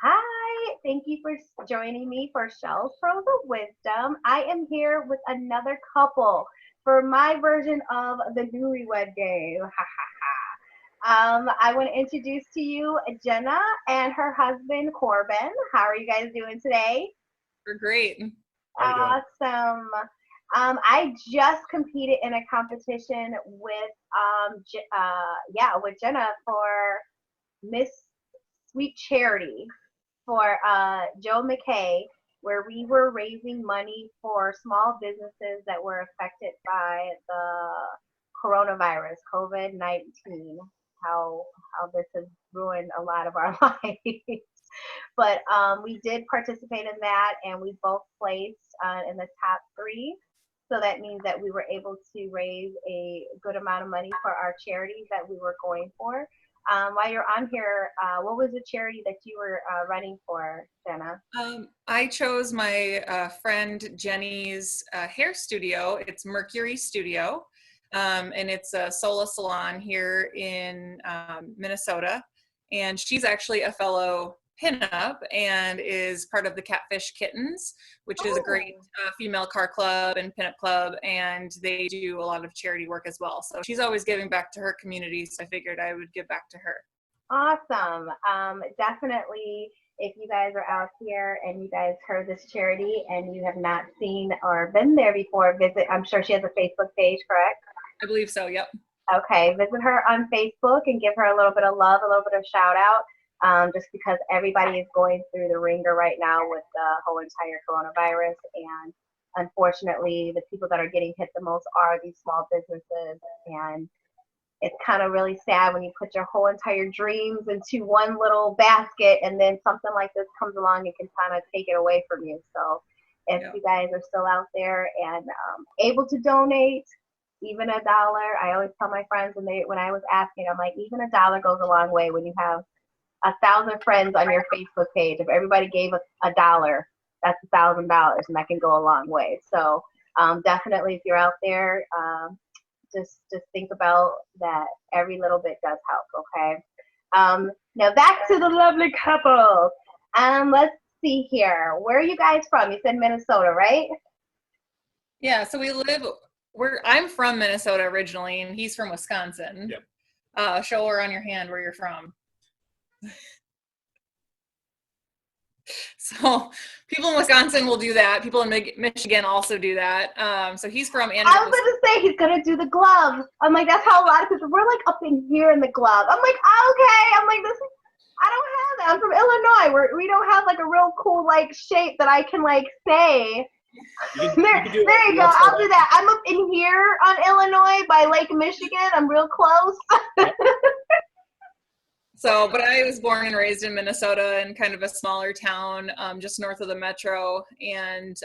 Hi, thank you for joining me for Shells Pearls of Wisdom. I am here with another couple for my version of the newlywed game. I want to introduce to you Jenna and her husband Korbyn. How are you guys doing today? We're great. How we doing? Awesome. I just competed in a competition with with Jenna for Miss Sweet Charity for Joe McKay, where we were raising money for small businesses that were affected by the coronavirus, COVID-19. How this has ruined a lot of our lives. But we did participate in that, and we both placed in the top three. So that means that we were able to raise a good amount of money for our charities that we were going for. While you're on here, what was the charity that you were running for, Jenna? I chose my friend Jenny's hair studio. It's Mercury Studio, and it's a solo salon here in Minnesota. And she's actually a fellow pinup and is part of the Catfish Kittens, which is a great female car club and pinup club, and they do a lot of charity work as well. So she's always giving back to her community, so I figured I would give back to her. Awesome. Definitely, if you guys are out here and you guys heard this charity and you have not seen or been there before, visit. I'm sure she has a Facebook page, correct? I believe so, yep. Okay, visit her on Facebook and give her a little bit of love, a little bit of shout out. Just because everybody is going through the ringer right now with the whole entire coronavirus. And unfortunately, the people that are getting hit the most are these small businesses. And it's kind of really sad when you put your whole entire dreams into one little basket and then something like this comes along and can kind of take it away from you. So if you guys are still out there and able to donate, even $1, I always tell my friends when I was asking, I'm like, even $1 goes a long way when you have 1,000 friends on your Facebook page. If everybody gave $1, that's $1,000, and that can go a long way. So definitely, if you're out there, just think about that. Every little bit does help. Okay. Now back to the lovely couple. Let's see here. Where are you guys from? You said Minnesota, right? Yeah. So I'm from Minnesota originally, and he's from Wisconsin. Yep. Show her on your hand where you're from. So people in Wisconsin will do that. People in Michigan also do that. So he's from Ann Arbor. I was going to say he's going to do the gloves. I'm like, that's how a lot of people, we're like up in here in the glove. I'm like, okay. I'm like, I don't have that. I'm from Illinois. We don't have like a real cool like shape that I can like say. There you go. I'll do that. I'm up in here on Illinois by Lake Michigan. I'm real close. So, but I was born and raised in Minnesota in kind of a smaller town just north of the metro. And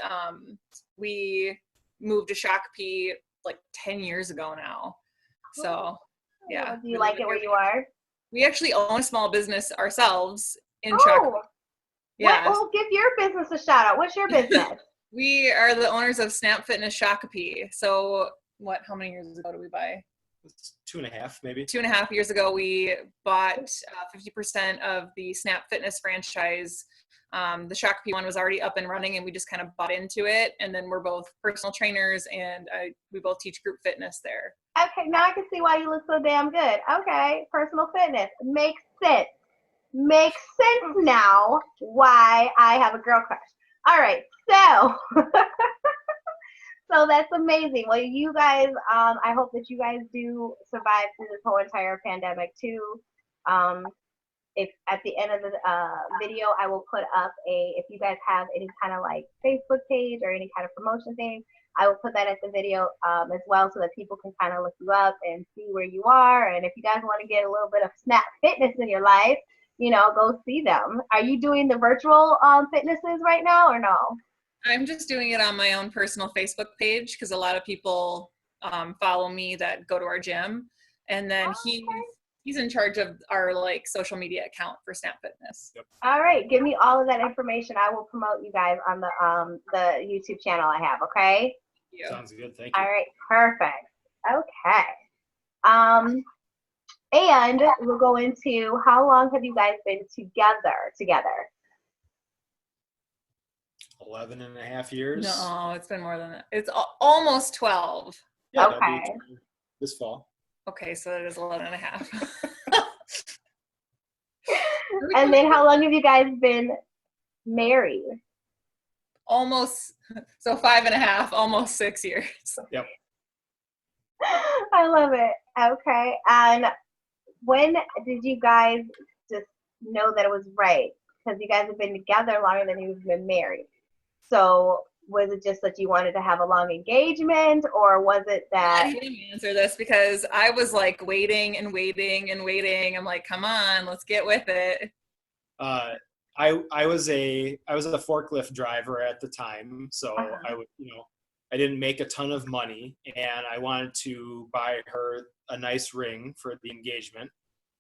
we moved to Shakopee like 10 years ago now. So, yeah. Do you like it where you are? We actually own a small business ourselves in Shakopee. Yeah. Well, give your business a shout out. What's your business? We are the owners of Snap Fitness Shakopee. So, how many years ago did we buy? It's 2.5, maybe. 2.5 years ago, we bought 50% of the Snap Fitness franchise. The Shakopee one was already up and running, and we just kind of bought into it. And then we're both personal trainers, and we both teach group fitness there. Okay, now I can see why you look so damn good. Okay, personal fitness. Makes sense. Makes sense now why I have a girl crush. All right, so... So that's amazing. Well, you guys, I hope that you guys do survive through this whole entire pandemic too. If at the end of the video, I will put up if you guys have any kind of like Facebook page or any kind of promotion thing, I will put that at the video as well so that people can kind of look you up and see where you are. And if you guys want to get a little bit of Snap Fitness in your life, go see them. Are you doing the virtual fitnesses right now or no? I'm just doing it on my own personal Facebook page because a lot of people follow me that go to our gym, and then he's in charge of our like social media account for Snap Fitness. Yep. All right, give me all of that information. I will promote you guys on the YouTube channel I have. Okay. Yeah. Sounds good. Thank you. All right, perfect. Okay. And we'll go into how long have you guys been together? 11 and a half years. No, it's been more than that. It's almost 12. Yeah, Okay. that'll be this fall. Okay, so it is 11 and a half. And then how long have you guys been married? Almost, so 5.5, almost 6 years. Yep. I love it. Okay. And when did you guys just know that it was right? Because you guys have been together longer than you've been married. So was it just that you wanted to have a long engagement, or was it that? You didn't answer this because I was like waiting and waiting and waiting. I'm like, come on, let's get with it. I was a forklift driver at the time, so I didn't make a ton of money, and I wanted to buy her a nice ring for the engagement,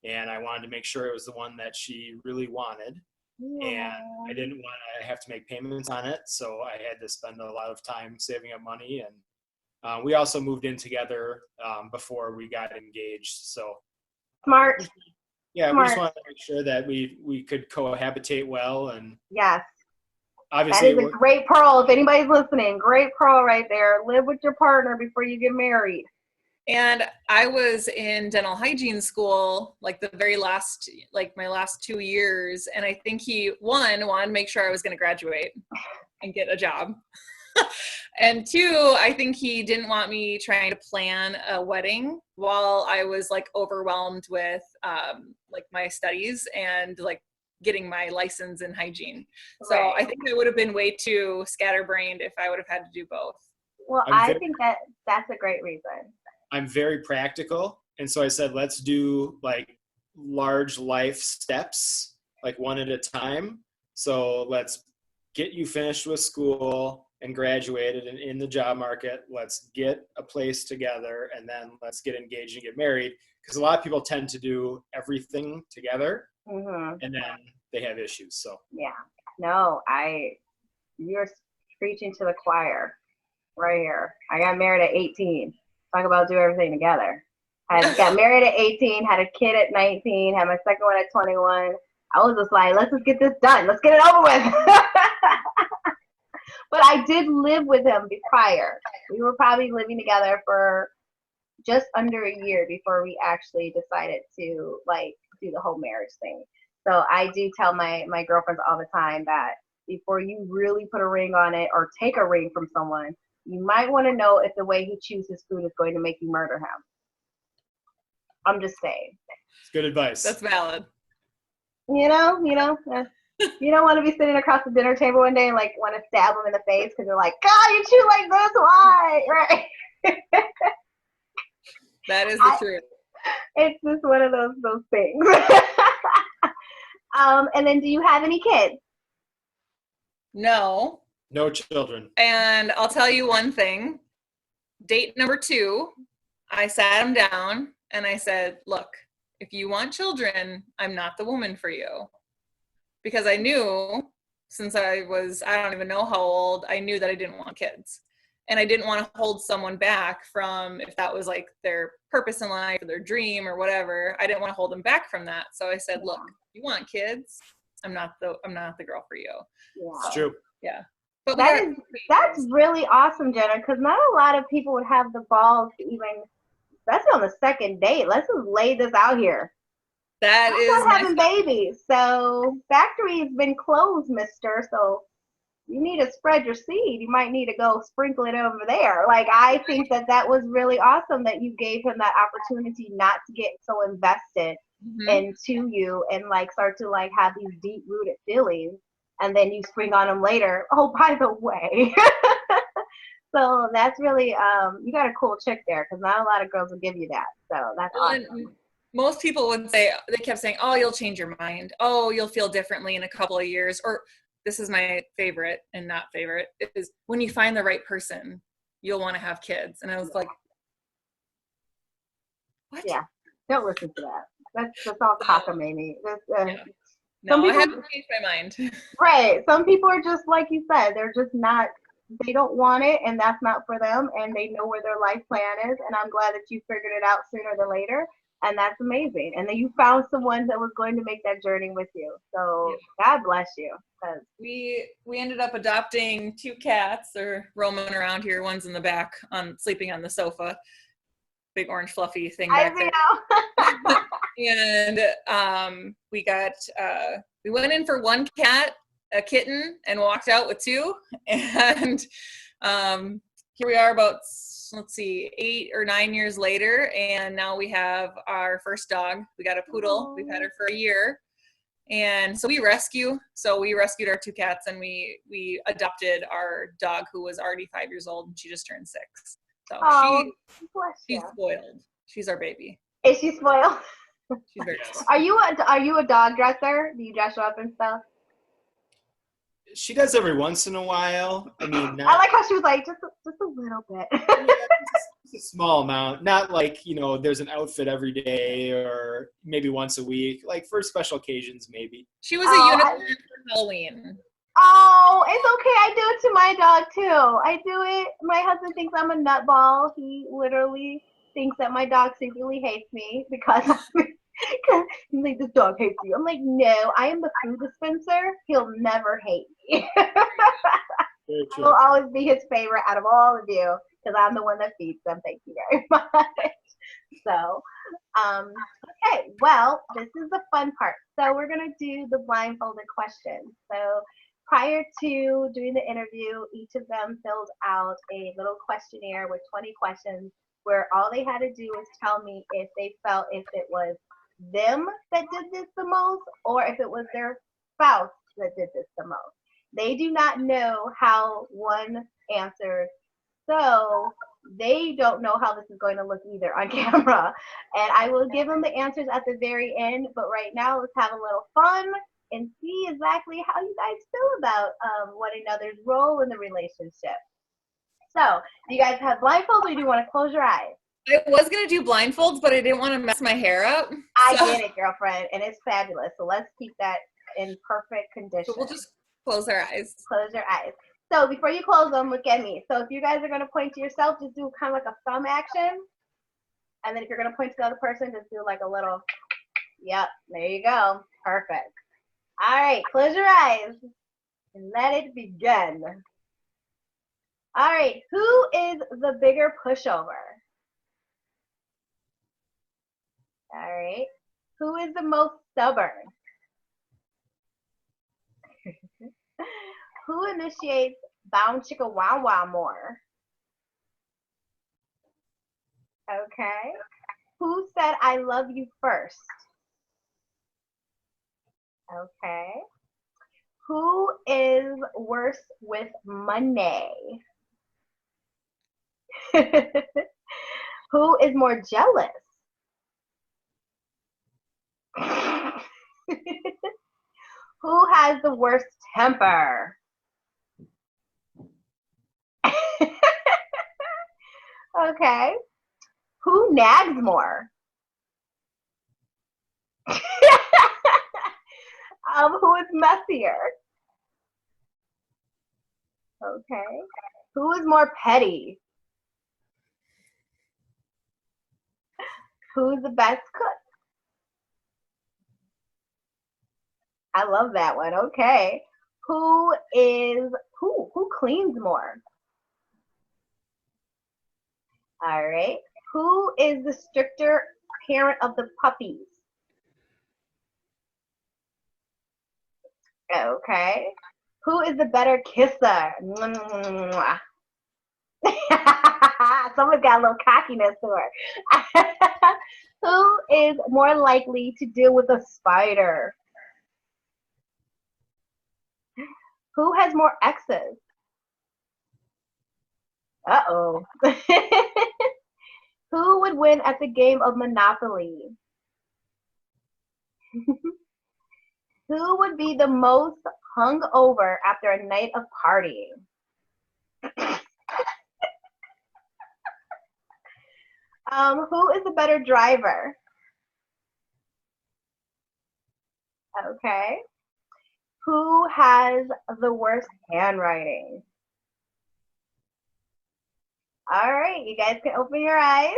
and I wanted to make sure it was the one that she really wanted. And I didn't want to have to make payments on it, so I had to spend a lot of time saving up money. And we also moved in together before we got engaged. So Smart. yeah, Smart. we just wanted to make sure that we could cohabitate well. And Yes. obviously, that is a great pearl. If anybody's listening, great pearl right there. Live with your partner before you get married. And I was in dental hygiene school, like the very last, like my last 2 years. And I think he, one, wanted to make sure I was going to graduate and get a job. And two, I think he didn't want me trying to plan a wedding while I was like overwhelmed with like my studies and like getting my license in hygiene. So Right. I think I would have been way too scatterbrained if I would have had to do both. Well, I think that's a great reason. I'm very practical. And so I said, let's do like large life steps, like one at a time. So let's get you finished with school and graduated and in the job market. Let's get a place together, and then let's get engaged and get married. Because a lot of people tend to do everything together, and then they have issues. So yeah, no, you're preaching to the choir right here. I got married at 18. Talk about do everything together. I got married at 18, had a kid at 19, had my second one at 21. I was just like, let's just get this done. Let's get it over with. But I did live with him prior. We were probably living together for just under a year before we actually decided to like do the whole marriage thing. So I do tell my girlfriends all the time that before you really put a ring on it or take a ring from someone, you might want to know if the way he chooses food is going to make you murder him. I'm just saying. it's good advice. That's valid. You don't want to be sitting across the dinner table one day and like want to stab them in the face because they're like, God, you chew like this, why? Right? That is the truth. It's just one of those things. And then do you have any kids? No. No children. And I'll tell you one thing. Date number 2, I sat him down and I said, look, if you want children, I'm not the woman for you. Because I knew since I don't even know how old, I knew that I didn't want kids. And I didn't want to hold someone back from, if that was like their purpose in life or their dream or whatever, I didn't want to hold them back from that. So I said, look, if you want kids, I'm not the girl for you. Yeah. It's true. Yeah. But that's really awesome, Jenna, because not a lot of people would have the balls to even, especially on the second date. Let's just lay this out here. That is not having babies. So factory's been closed, mister. So you need to spread your seed. You might need to go sprinkle it over there. Like, I think that was really awesome that you gave him that opportunity not to get so invested into you and like start to like have these deep rooted feelings. And then you spring on him later. Oh, by the way. So that's really, you got a cool chick there because not a lot of girls will give you that. So that's awesome. Most people would say, they kept saying, oh, you'll change your mind. Oh, you'll feel differently in a couple of years. Or this is my favorite and not favorite, is when you find the right person, you'll want to have kids. And I was like, what? Yeah, don't listen to that. That's all cockamamie. No, I haven't changed my mind. Right. Some people are just like you said, they're just not, they don't want it and that's not for them and they know where their life plan is. And I'm glad that you figured it out sooner than later. And that's amazing. And then you found someone that was going to make that journey with you. So God bless you. We ended up adopting 2 cats. They're roaming around here. One's in the back sleeping on the sofa. Big orange fluffy thing back there. And we went in for 1 cat, a kitten, and walked out with 2. And here we are about, let's see, 8 or 9 years later, and now we have our first dog. We got a poodle. We've had her for a year. And so we rescued our 2 cats, and we adopted our dog, who was already 5 years old, and she just turned 6. So she's spoiled. She's our baby. Is she spoiled? She's very spoiled. Are you a dog dresser? Do you dress her up and stuff? She does every once in a while. I mean, I like how she was like, just a little bit. It's a small amount. Not like, there's an outfit every day or maybe once a week. Like for special occasions, maybe. She was a unicorn for Halloween. Oh, it's okay. I do it to my dog too. I do it. My husband thinks I'm a nutball. He literally thinks that my dog secretly hates me because he's like, this dog hates you. I'm like, no, I am the food dispenser. He'll never hate me. I will always be his favorite out of all of you because I'm the one that feeds them. Thank you very much. So, okay, well, this is the fun part. So we're going to do the blindfolded questions. So prior to doing the interview, each of them filled out a little questionnaire with 20 questions where all they had to do was tell me if they felt if it was them that did this the most or if it was their spouse that did this the most. They do not know how one answered, so they don't know how this is going to look either on camera. And I will give them the answers at the very end, but right now let's have a little fun and see exactly how you guys feel about one another's role in the relationship. So, do you guys have blindfolds or do you want to close your eyes? I was going to do blindfolds, but I didn't want to mess my hair up. I get it, girlfriend, and it's fabulous. So let's keep that in perfect condition. So we'll just close our eyes. Close your eyes. So before you close them, look at me. So if you guys are going to point to yourself, just do kind of like a thumb action. And then if you're going to point to the other person, just do like a little, yep, there you go. Perfect. All right, close your eyes and let it begin. All right, who is the bigger pushover? All right, who is the most stubborn? Who initiates bound chicka wow wow more? Okay. Who said I love you first? Okay. Who is worse with money? Who is more jealous? Who has the worst temper? Okay. Who nags more? Who is messier? Okay. Who is more petty? Who's the best cook? I love that one. Okay. Who cleans more? All right. Who is the stricter parent of the puppies? Okay. Who is the better kisser? Someone's got a little cockiness to her. Who is more likely to deal with a spider? Who has more exes? Uh-oh. Who would win at the game of Monopoly? Who would be the most hungover after a night of partying? Who is the better driver? Okay. Who has the worst handwriting? All right, you guys can open your eyes.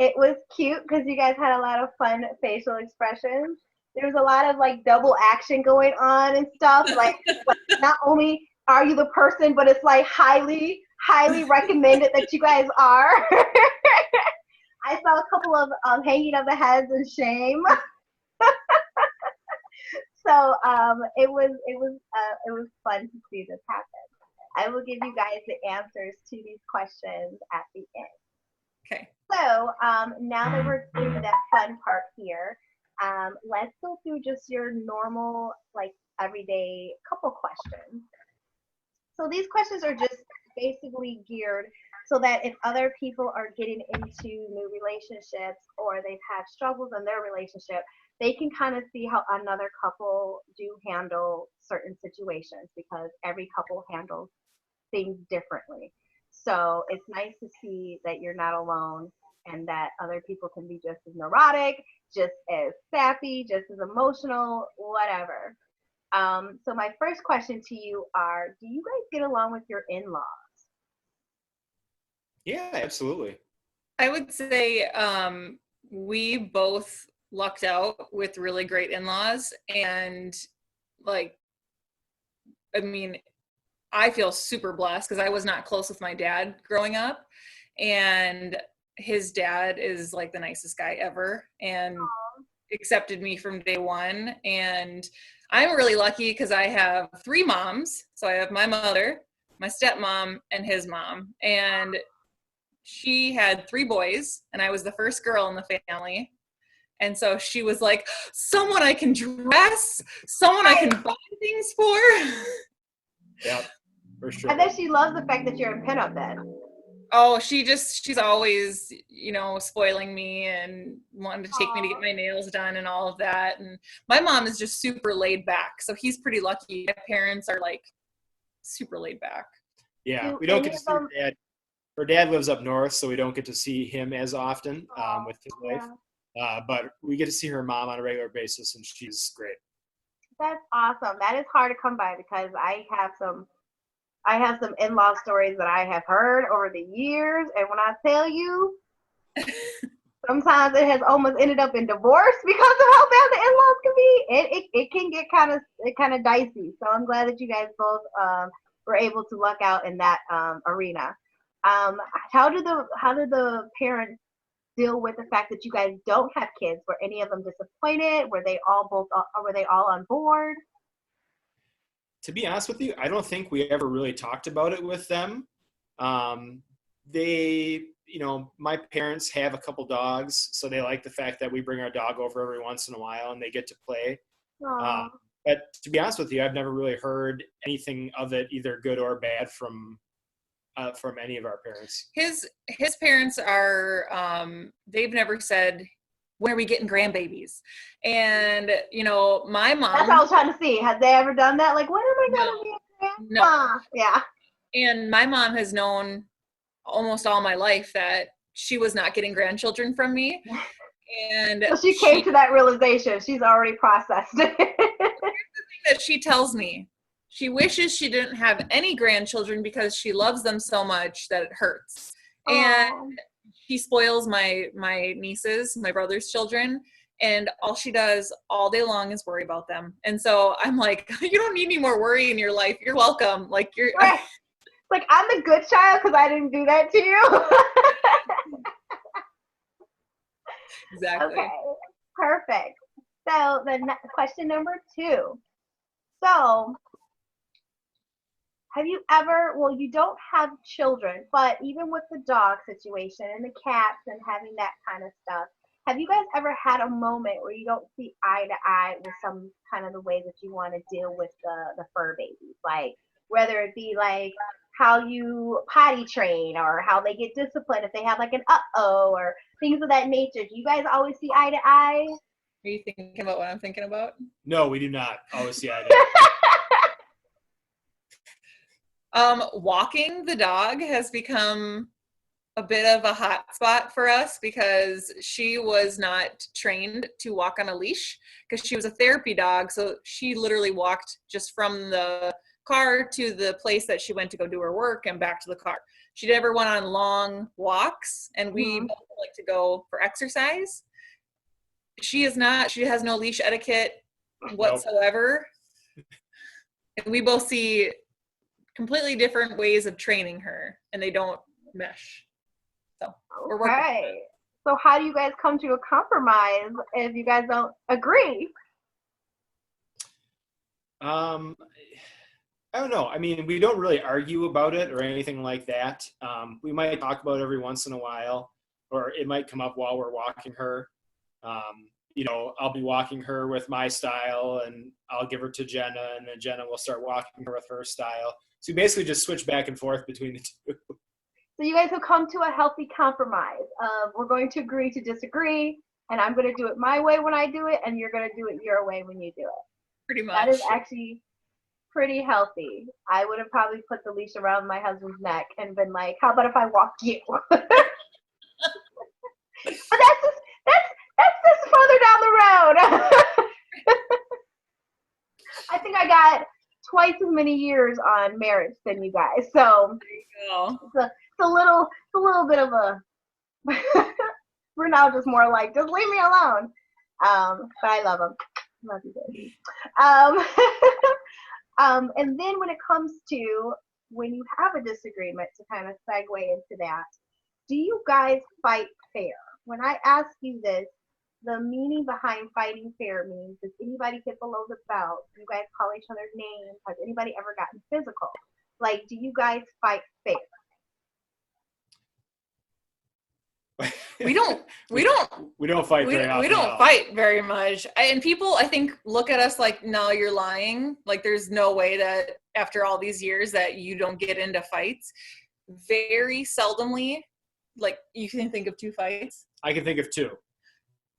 It was cute because you guys had a lot of fun facial expressions. There was a lot of like double action going on and stuff. Like not only are you the person, but it's like highly, highly recommended that you guys are. I saw a couple of hanging of the heads in shame. So it was fun to see this happen. I will give you guys the answers to these questions at the end. Okay. So now that we're in that fun part here, let's go through just your normal, like everyday couple questions. So these questions are just basically geared so that if other people are getting into new relationships or they've had struggles in their relationship, they can kind of see how another couple do handle certain situations because every couple handles things differently. So it's nice to see that you're not alone and that other people can be just as neurotic, just as sappy, just as emotional, whatever. So my first question to you are, do you guys get along with your in-laws? Yeah, absolutely. I would say we both lucked out with really great in-laws, and like, I mean, I feel super blessed because I was not close with my dad growing up, and his dad is like the nicest guy ever and accepted me from day one. And I'm really lucky because I have 3 moms. So I have my mother, my stepmom, and his mom. And she had 3 boys, and I was the first girl in the family. And so she was like, someone I can dress, someone I can buy things for. Yeah, for sure. I bet she loves the fact that you're in pinup then. Oh, she's always, spoiling me and wanting to take me to get my nails done and all of that. And my mom is just super laid back. So he's pretty lucky. My parents are like super laid back. Yeah, we don't get to see her dad. Her dad lives up north, so we don't get to see him as often with his wife. But we get to see her mom on a regular basis, and she's great. That's awesome. That is hard to come by because I have some in-law stories that I have heard over the years, and when I tell you, sometimes it has almost ended up in divorce because of how bad the in-laws can be. It can get kind of dicey. So I'm glad that you guys both were able to luck out in that arena. How did the parents deal with the fact that you guys don't have kids? Were any of them disappointed? Were they all on board? To be honest with you, I don't think we ever really talked about it with them. My parents have a couple dogs, so they like the fact that we bring our dog over every once in a while and they get to play. But to be honest with you, I've never really heard anything of it, either good or bad, from any of our parents. His parents are, they've never said, when are we getting grandbabies? And, my mom. That's what I was trying to see. Have they ever done that? Like, when am I going to be a grandma? No. Yeah. And my mom has known almost all my life that she was not getting grandchildren from me. And so she came to that realization. She's already processed it. Here's the thing that she tells me. She wishes she didn't have any grandchildren because she loves them so much that it hurts. And she spoils my nieces, my brother's children, and all she does all day long is worry about them. And so I'm like, you don't need any more worry in your life. You're welcome. Like you're right. Like, I'm the good child because I didn't do that to you. Exactly. Okay, perfect. So question number 2. So have you ever, well, you don't have children, but even with the dog situation and the cats and having that kind of stuff, have you guys ever had a moment where you don't see eye to eye with some kind of the way that you want to deal with the fur babies? Like, whether it be like how you potty train or how they get disciplined if they have like an uh-oh or things of that nature. Do you guys always see eye to eye? Are you thinking about what I'm thinking about? No, we do not always see eye to eye. Walking the dog has become a bit of a hot spot for us because she was not trained to walk on a leash because she was a therapy dog. So she literally walked just from the car to the place that she went to go do her work and back to the car. She never went on long walks, and we both like to go for exercise. She is not. She has no leash etiquette whatsoever. Nope. And we both see completely different ways of training her, and they don't mesh. So we're working on it. So how do you guys come to a compromise if you guys don't agree? I don't know. I mean, we don't really argue about it or anything like that. We might talk about it every once in a while, or it might come up while we're walking her. You know, I'll be walking her with my style, and I'll give her to Jenna, and then Jenna will start walking her with her style. So we basically just switch back and forth between the two. So you guys have come to a healthy compromise. We're going to agree to disagree, and I'm going to do it my way when I do it, and you're going to do it your way when you do it. Pretty much. That is actually pretty healthy. I would have probably put the leash around my husband's neck and been like, how about if I walk you? But that's just further down the road. I think I got twice as many years on marriage than you guys. So there you go. It's a little bit of a we're now just more like, just leave me alone. But I love him. Love you, baby. And then when it comes to when you have a disagreement, to kind of segue into that, do you guys fight fair? When I ask you this, the meaning behind fighting fair means, does anybody hit below the belt? Do you guys call each other names? Has anybody ever gotten physical? Like, do you guys fight fair? We don't fight very often. We don't fight very much. And people, I think, look at us like, no, you're lying. Like, there's no way that after all these years that you don't get into fights. Very seldomly, like, you can think of 2 fights. I can think of 2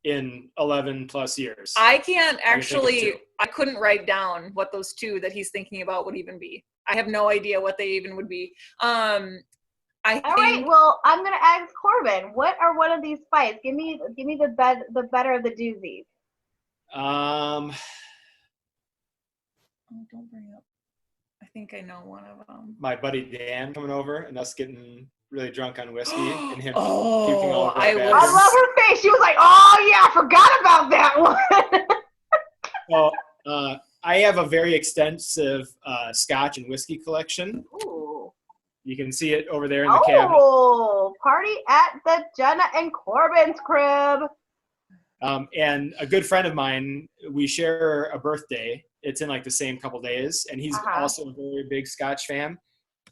in 11 plus years. I can't actually, I couldn't write down what those 2 that he's thinking about would even be. I have no idea what they even would be. All right, well, I'm gonna ask Korbyn, what are one of these fights? Give me the better of the doozies. Oh, don't bring up. I think I know one of them. My buddy Dan coming over and us getting really drunk on whiskey and him puking I all over our bathrooms. love her face. She was like, "Oh yeah, I forgot about that one." Well, I have a very extensive Scotch and whiskey collection. Ooh. You can see it over there in the cabinet. Oh, party at the Jenna and Korbyn's crib. And a good friend of mine, we share a birthday. It's in like the same couple days, and he's also a very big Scotch fan.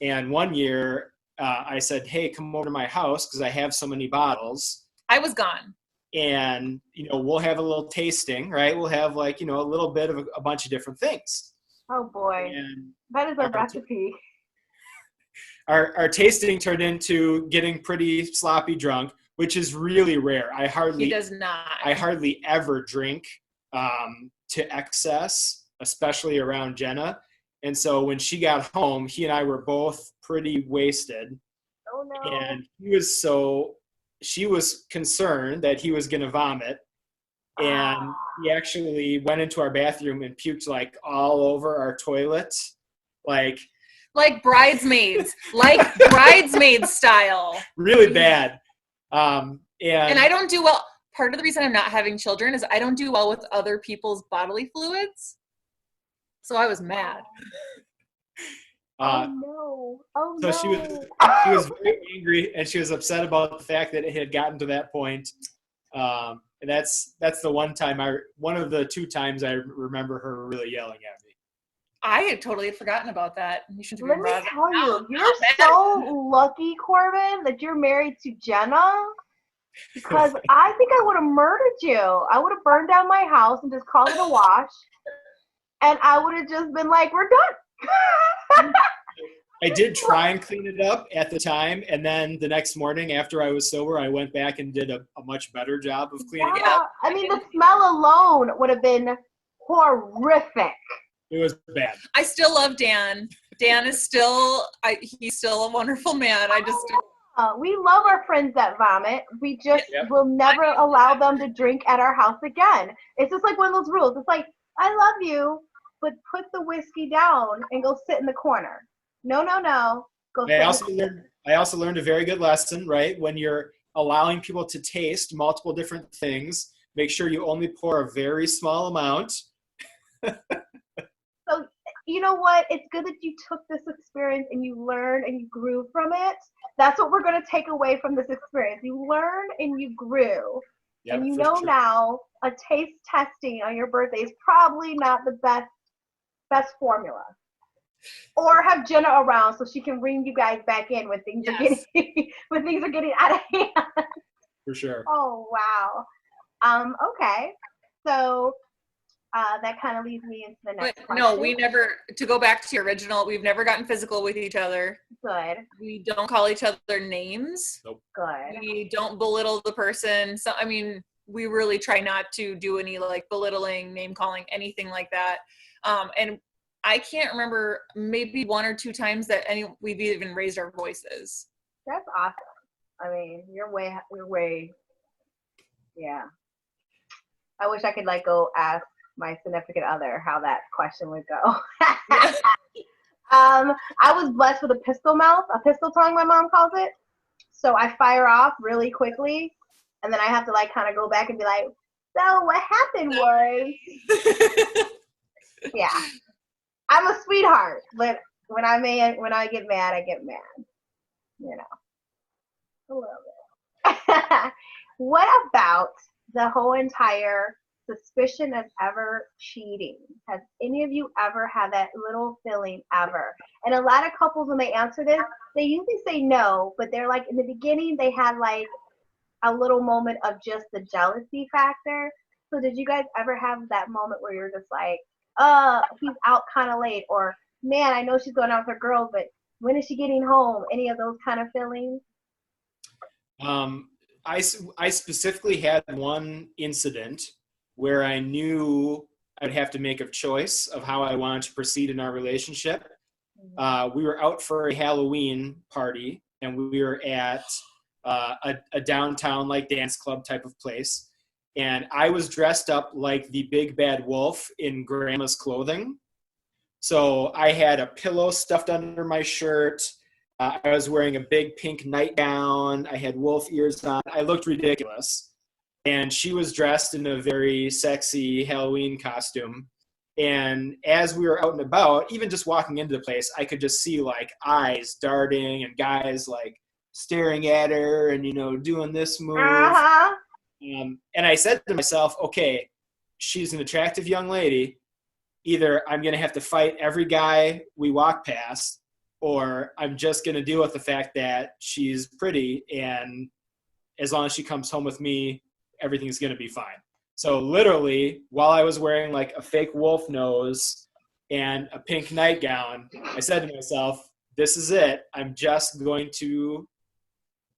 And one year, I said, "Hey, come over to my house because I have so many bottles." I was gone. And we'll have a little tasting, right? We'll have like a little bit of a bunch of different things. Oh boy, and that is a recipe. Our tasting turned into getting pretty sloppy drunk, which is really rare. He does not. I hardly ever drink to excess, especially around Jenna. And so when she got home, he and I were both pretty wasted. Oh no. And she was concerned that he was going to vomit. And he actually went into our bathroom and puked like all over our toilet. Like bridesmaids, like bridesmaid style. Really bad. And I don't do well. Part of the reason I'm not having children is I don't do well with other people's bodily fluids. So I was mad. Oh no. She was very angry, and she was upset about the fact that it had gotten to that point. And that's the one of the 2 times I remember her really yelling at me. I had totally forgotten about that. You shouldn't Let me tell you, you're so lucky, Korbyn, that you're married to Jenna. Because I think I would have murdered you. I would have burned down my house and just called it a wash. And I would have just been like, we're done. I did try and clean it up at the time. And then the next morning after I was sober, I went back and did a much better job of cleaning it up. I mean, the smell alone would have been horrific. It was bad. I still love Dan. Dan is he's still a wonderful man. We love our friends that vomit. We just will never allow them to drink at our house again. It's just like one of those rules. It's like, I love you, but put the whiskey down and go sit in the corner. No, no, no. Go sit I also learned a very good lesson, right? When you're allowing people to taste multiple different things, make sure you only pour a very small amount. So, you know what? It's good that you took this experience and you learned and you grew from it. That's what we're going to take away from this experience. You learned and you grew. Yep, and you for know sure. now a taste testing on your birthday is probably not the best formula. Or have Jenna around so she can bring you guys back in when things are getting when things are getting out of hand. For sure. Oh wow. Okay. So that kind of leads me into the next question. No, we never, to go back to your original, we've never gotten physical with each other. Good. We don't call each other names. Nope. Good. We don't belittle the person. So, I mean, we really try not to do any like belittling, name calling, anything like that. And I can't remember, maybe 1 or 2 times that we've even raised our voices. That's awesome. I mean, you're way, yeah. I wish I could like go ask my significant other how that question would go. I was blessed with a pistol mouth, a pistol tongue, my mom calls it. So I fire off really quickly, and then I have to like kind of go back and be like, so what happened was, yeah. I'm a sweetheart, but when I get mad, I get mad. You know, a little bit. What about the whole entire suspicion of ever cheating? Has any of you ever had that little feeling ever? And a lot of couples, when they answer this, they usually say no, but they're like, in the beginning, they had like a little moment of just the jealousy factor. So did you guys ever have that moment where you're just like, he's out kind of late, or man, I know she's going out with her girls, but when is she getting home? Any of those kind of feelings? I specifically had one incident where I knew I'd have to make a choice of how I wanted to proceed in our relationship. We were out for a Halloween party, and we were at a downtown like dance club type of place. And I was dressed up like the big bad wolf in grandma's clothing. So I had a pillow stuffed under my shirt. I was wearing a big pink nightgown. I had wolf ears on. I looked ridiculous. And she was dressed in a very sexy Halloween costume. And as we were out and about, even just walking into the place, I could just see like eyes darting and guys like staring at her and, you know, doing this move. Uh-huh. And I said to myself, okay, she's an attractive young lady. Either I'm going to have to fight every guy we walk past, or I'm just going to deal with the fact that she's pretty, and as long as she comes home with me, everything's going to be fine. So literally, while I was wearing like a fake wolf nose and a pink nightgown, I said to myself, this is it. I'm just going to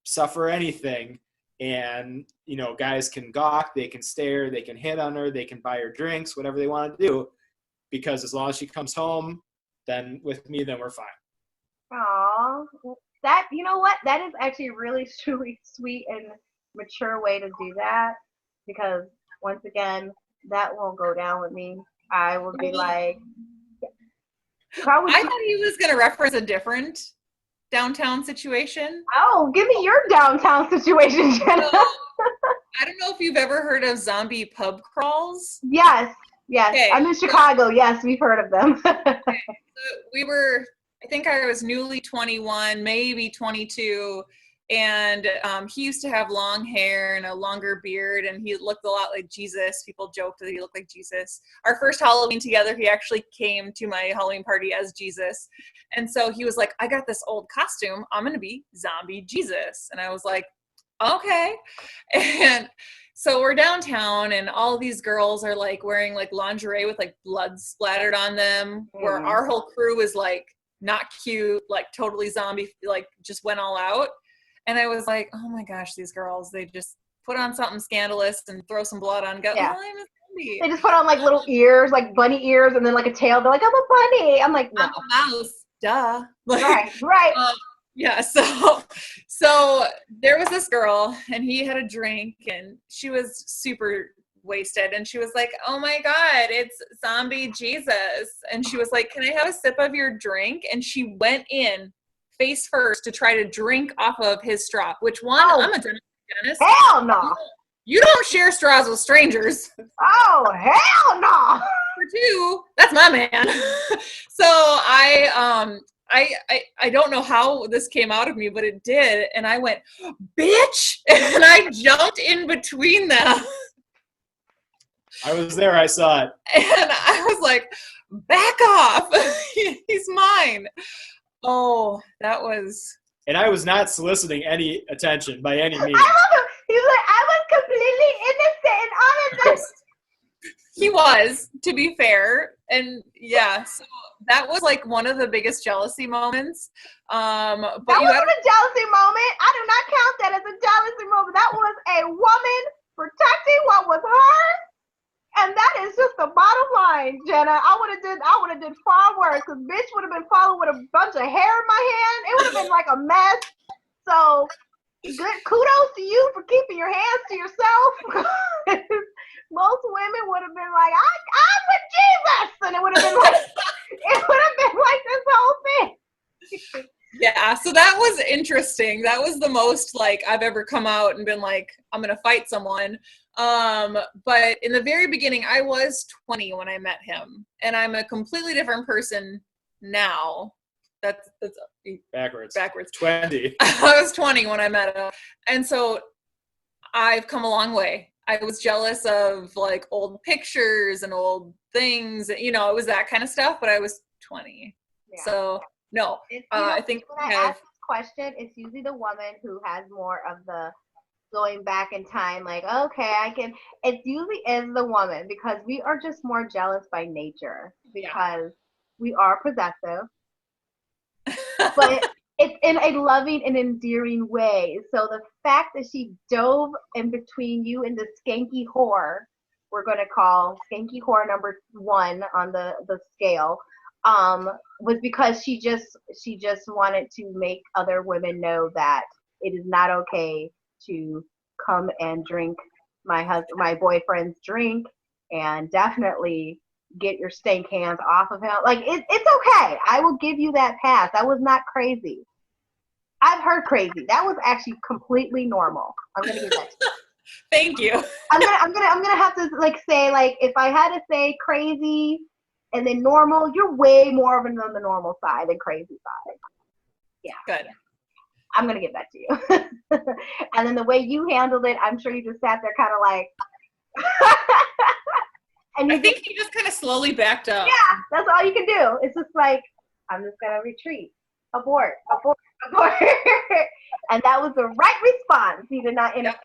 suffer anything. And, you know, guys can gawk, they can stare, they can hit on her, they can buy her drinks, whatever they want to do. Because as long as she comes home, then with me, then we're fine. Aw, that, you know what? That is actually a really, truly sweet and mature way to do that. Because once again, that won't go down with me. I will be like, how would I you? thought he was going to reference a different downtown situation. Oh, give me your downtown situation, Jenna. So, I don't know if you've ever heard of zombie pub crawls. Yes. Okay. I'm in Chicago. Yes, we've heard of them. I think I was newly 21, maybe 22, and he used to have long hair and a longer beard, and he looked a lot like Jesus. People joked that he looked like Jesus. Our first Halloween together, he actually came to my Halloween party as Jesus. And so he was like, I got this old costume. I'm going to be zombie Jesus. And I was like, okay. And so we're downtown, and all these girls are like wearing like lingerie with like blood splattered on them, where our whole crew is like not cute, like totally zombie, like just went all out. And I was like, oh my gosh, these girls, they just put on something scandalous and throw some blood on. Yeah. Oh, I'm a zombie. They just put on like little ears, like bunny ears, and then like a tail. They're like, I'm a bunny. I'm like, no. I'm a mouse. Duh. Like, right. Yeah, so there was this girl, and he had a drink, and she was super wasted, and she was like, oh my God, it's zombie Jesus. And she was like, can I have a sip of your drink? And she went in face first to try to drink off of his straw, which I'm a dentist. Hell no. You don't share straws with strangers. Oh, hell no. For two, that's my man. So I don't know how this came out of me, but it did. And I went, bitch. And I jumped in between them. I was there. I saw it. And I was like, back off. He's mine. Oh, that was. And I was not soliciting any attention by any means. I love him. He's like, I was completely innocent in all of this. He was, to be fair. And yeah, so that was like one of the biggest jealousy moments. But that wasn't a jealousy moment. I do not count that as a jealousy moment. That was a woman protecting what was hers. And that is just the bottom line, Jenna. I would have did far worse, because bitch would have been following with a bunch of hair in my hand. It would have been like a mess. So good kudos to you for keeping your hands to yourself. Most women would have been like, I'm with Jesus, and it would have been like this whole thing. Yeah, so that was interesting. That was the most like I've ever come out and been like, I'm gonna fight someone. But in the very beginning, I was 20 when I met him, and I'm a completely different person now. That's backwards. 20. I was 20 when I met him, and so I've come a long way. I was jealous of like old pictures and old things, it was that kind of stuff, but I was 20. Yeah. So no, I think when I ask this question, it's usually the woman who has more of the going back in time, like, okay, it usually is the woman, because we are just more jealous by nature, because we are possessive, but it's in a loving and endearing way. So the fact that she dove in between you and the skanky whore, we're going to call skanky whore number 1 on the scale, was because she just wanted to make other women know that it is not okay to come and drink my boyfriend's drink, and definitely get your stank hands off of him. Like, it's okay. I will give you that pass. I was not crazy. I've heard crazy. That was actually completely normal. I'm gonna give that to you. Thank you. I'm gonna have to like say, like, if I had to say crazy and then normal, you're way more of on the normal side than crazy side. Yeah. Good. I'm gonna give that to you. And then the way you handled it, I'm sure you just sat there kind of like. And I think he just kind of slowly backed up. Yeah, that's all you can do. It's just like, I'm just gonna retreat, abort. And that was the right response. You did not interfere.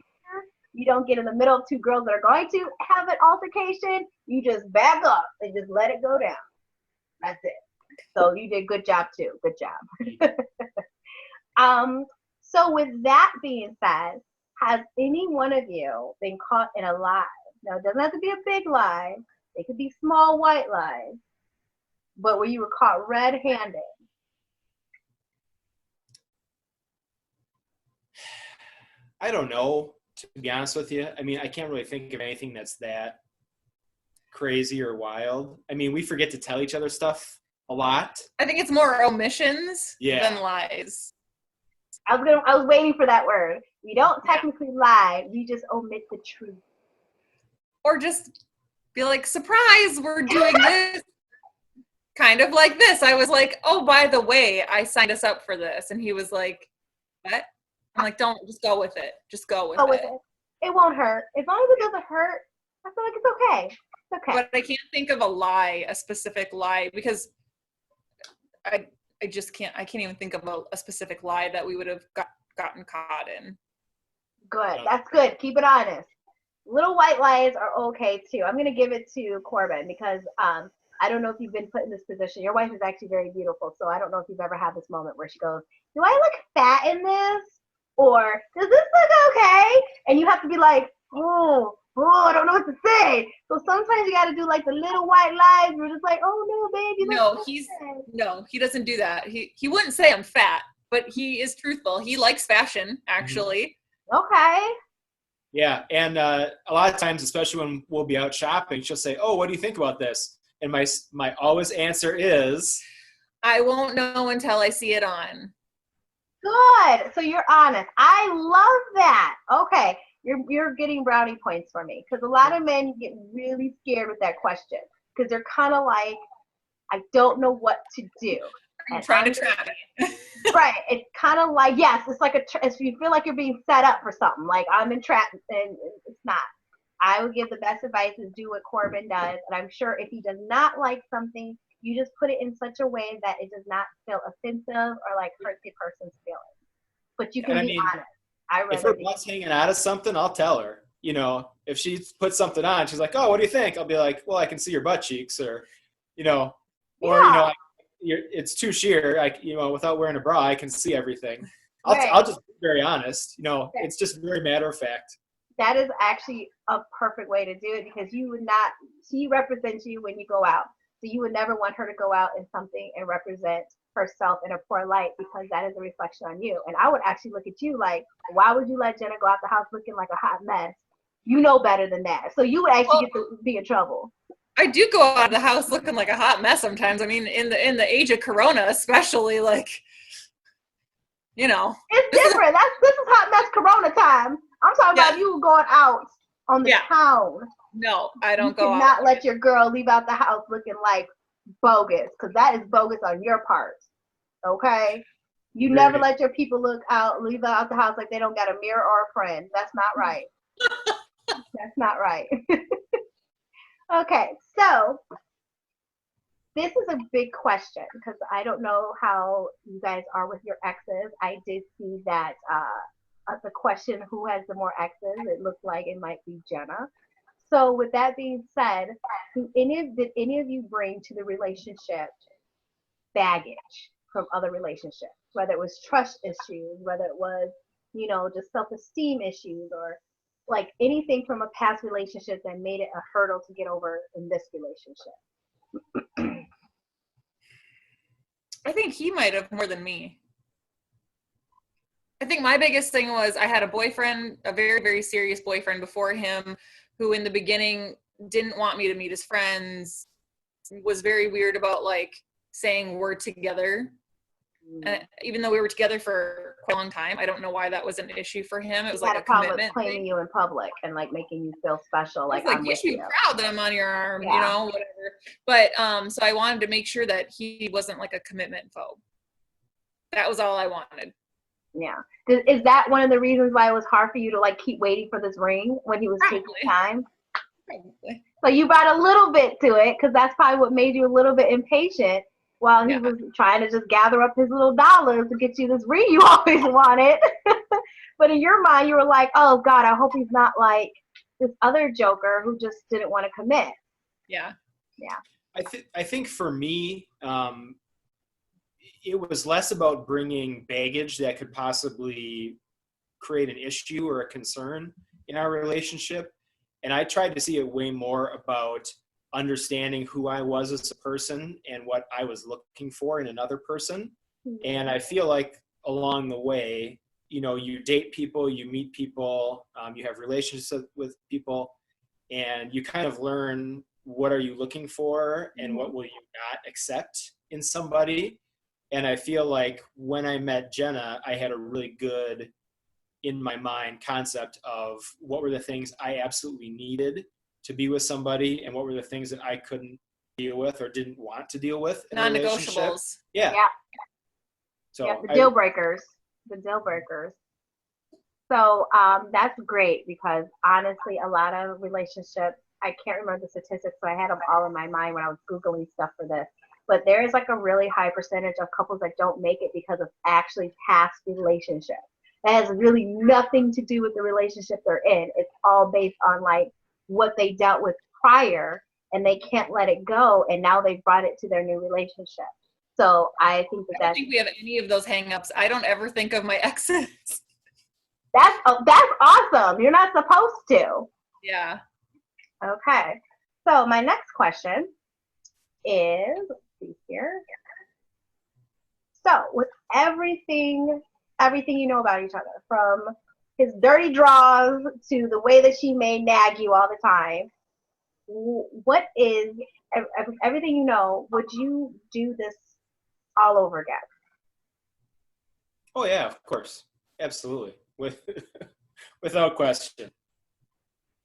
You don't get in the middle of two girls that are going to have an altercation. You just back up and just let it go down. That's it. So you did good job too. Good job. So with that being said, has any one of you been caught in a lie? Now, it doesn't have to be a big lie. It could be small white lies. But where you were caught red-handed. I don't know, to be honest with you. I mean, I can't really think of anything that's that crazy or wild. I mean, we forget to tell each other stuff a lot. I think it's more omissions than lies. I was waiting for that word. We don't technically lie. We just omit the truth. Or just be like, surprise, we're doing this. Kind of like this. I was like, oh, by the way, I signed us up for this. And he was like, what? I'm like, don't, just go with it. Just go with it. It won't hurt. As long as it doesn't hurt, I feel like it's okay. It's okay. But I can't think of a lie, a specific lie, because I can't even think of a specific lie that we would have gotten caught in. Good. That's good. Keep it honest. Little white lies are okay too. I'm going to give it to Korbyn because I don't know if you've been put in this position. Your wife is actually very beautiful, so I don't know if you've ever had this moment where she goes, do I look fat in this? Or does this look okay? And you have to be like, oh, I don't know what to say. So sometimes you got to do like the little white lies. We're just like, oh no, baby. No, he doesn't do that. He wouldn't say I'm fat, but he is truthful. He likes fashion, actually. Okay. Yeah, and a lot of times, especially when we'll be out shopping, she'll say, "Oh, what do you think about this?" And my always answer is, I won't know until I see it on. Good. So you're honest. I love that. Okay. You're getting brownie points for me because a lot of men get really scared with that question because they're kind of like, I don't know what to do. Are you And trying to trap me? right. It's kind of like, yes, it's like you feel like you're being set up for something. Like I'm entrapped, and it's not. I would give the best advice is do what Korbyn does, and I'm sure if he does not like something, you just put it in such a way that it does not feel offensive or like hurt the person's feelings. But you and can I be mean, honest. I if rather her be. butt's hanging out of something, I'll tell her. You know, if she puts something on, she's like, "Oh, what do you think?" I'll be like, "Well, I can see your butt cheeks," or, you know, or Yeah. it's too sheer. Like, without wearing a bra, I can see everything. I'll Right. just be very honest. It's just very matter of fact. That is actually a perfect way to do it because you would not. She represents you when you go out, so you would never want her to go out in something and represent herself in a poor light because that is a reflection on you. And I would actually look at you like, why would you let Jenna go out the house looking like a hot mess? You know better than that. So you would actually Well, get to be in trouble. I do go out of the house looking like a hot mess sometimes. I mean, in the age of Corona, especially, like, It's this is different. This is hot mess Corona time. I'm talking yeah, about you going out on the yeah. town. No, I You don't go out. cannot let your girl leave out the house looking like bogus because that is bogus on your part. Okay? You never Agreed. let your people leave out the house like they don't got a mirror or a friend. That's not right. That's not right. Okay, so this is a big question because I don't know how you guys are with your exes. I did see that the question, who has the more exes? It looked like it might be Jenna. So with that being said, did any of you bring to the relationship baggage from other relationships, whether it was trust issues, whether it was, just self-esteem issues or like anything from a past relationship that made it a hurdle to get over in this relationship? I think he might have more than me. I think my biggest thing was I had a boyfriend, a very, very serious boyfriend before him, who in the beginning didn't want me to meet his friends, was very weird about like saying we're together. And even though we were together for quite a long time, I don't know why that was an issue for him. It He was like had a a problem with commitment claiming thing. you in public and like making you feel special, I was like like, I'm you with should be you. proud that I'm on your arm, Yeah. whatever. But so I wanted to make sure that he wasn't like a commitment phobe. That was all I wanted. Yeah. Is that one of the reasons why it was hard for you to like keep waiting for this ring when he was taking time? Probably. So you brought a little bit to it because that's probably what made you a little bit impatient while he was trying to just gather up his little dollars to get you this ring you always wanted. But in your mind, you were like, oh God, I hope he's not like this other joker who just didn't want to commit. Yeah. Yeah. I think for me, it was less about bringing baggage that could possibly create an issue or a concern in our relationship. And I tried to see it way more about understanding who I was as a person and what I was looking for in another person. And I feel like along the way, you date people, you meet people, you have relationships with people, and you kind of learn what are you looking for and what will you not accept in somebody. And I feel like when I met Jenna, I had a really good, in my mind, concept of what were the things I absolutely needed to be with somebody and what were the things that I couldn't deal with or didn't want to deal with in a relationship. Non-negotiables. Yeah. Yeah. So yeah, the deal breakers. The deal breakers. So that's great because honestly, a lot of relationships, I can't remember the statistics, so I had them all in my mind when I was Googling stuff for this. But there is like a really high percentage of couples that don't make it because of actually past relationships. That has really nothing to do with the relationship they're in. It's all based on like what they dealt with prior and they can't let it go. And now they've brought it to their new relationship. So I think I don't think we have any of those hangups. I don't ever think of my exes. that's awesome. You're not supposed to. Yeah. Okay. So my next question is, let's see here. So with everything you know about each other, from his dirty draws to the way that she may nag you all the time. What is everything you know? Would you do this all over again? Oh yeah, of course, absolutely, without question.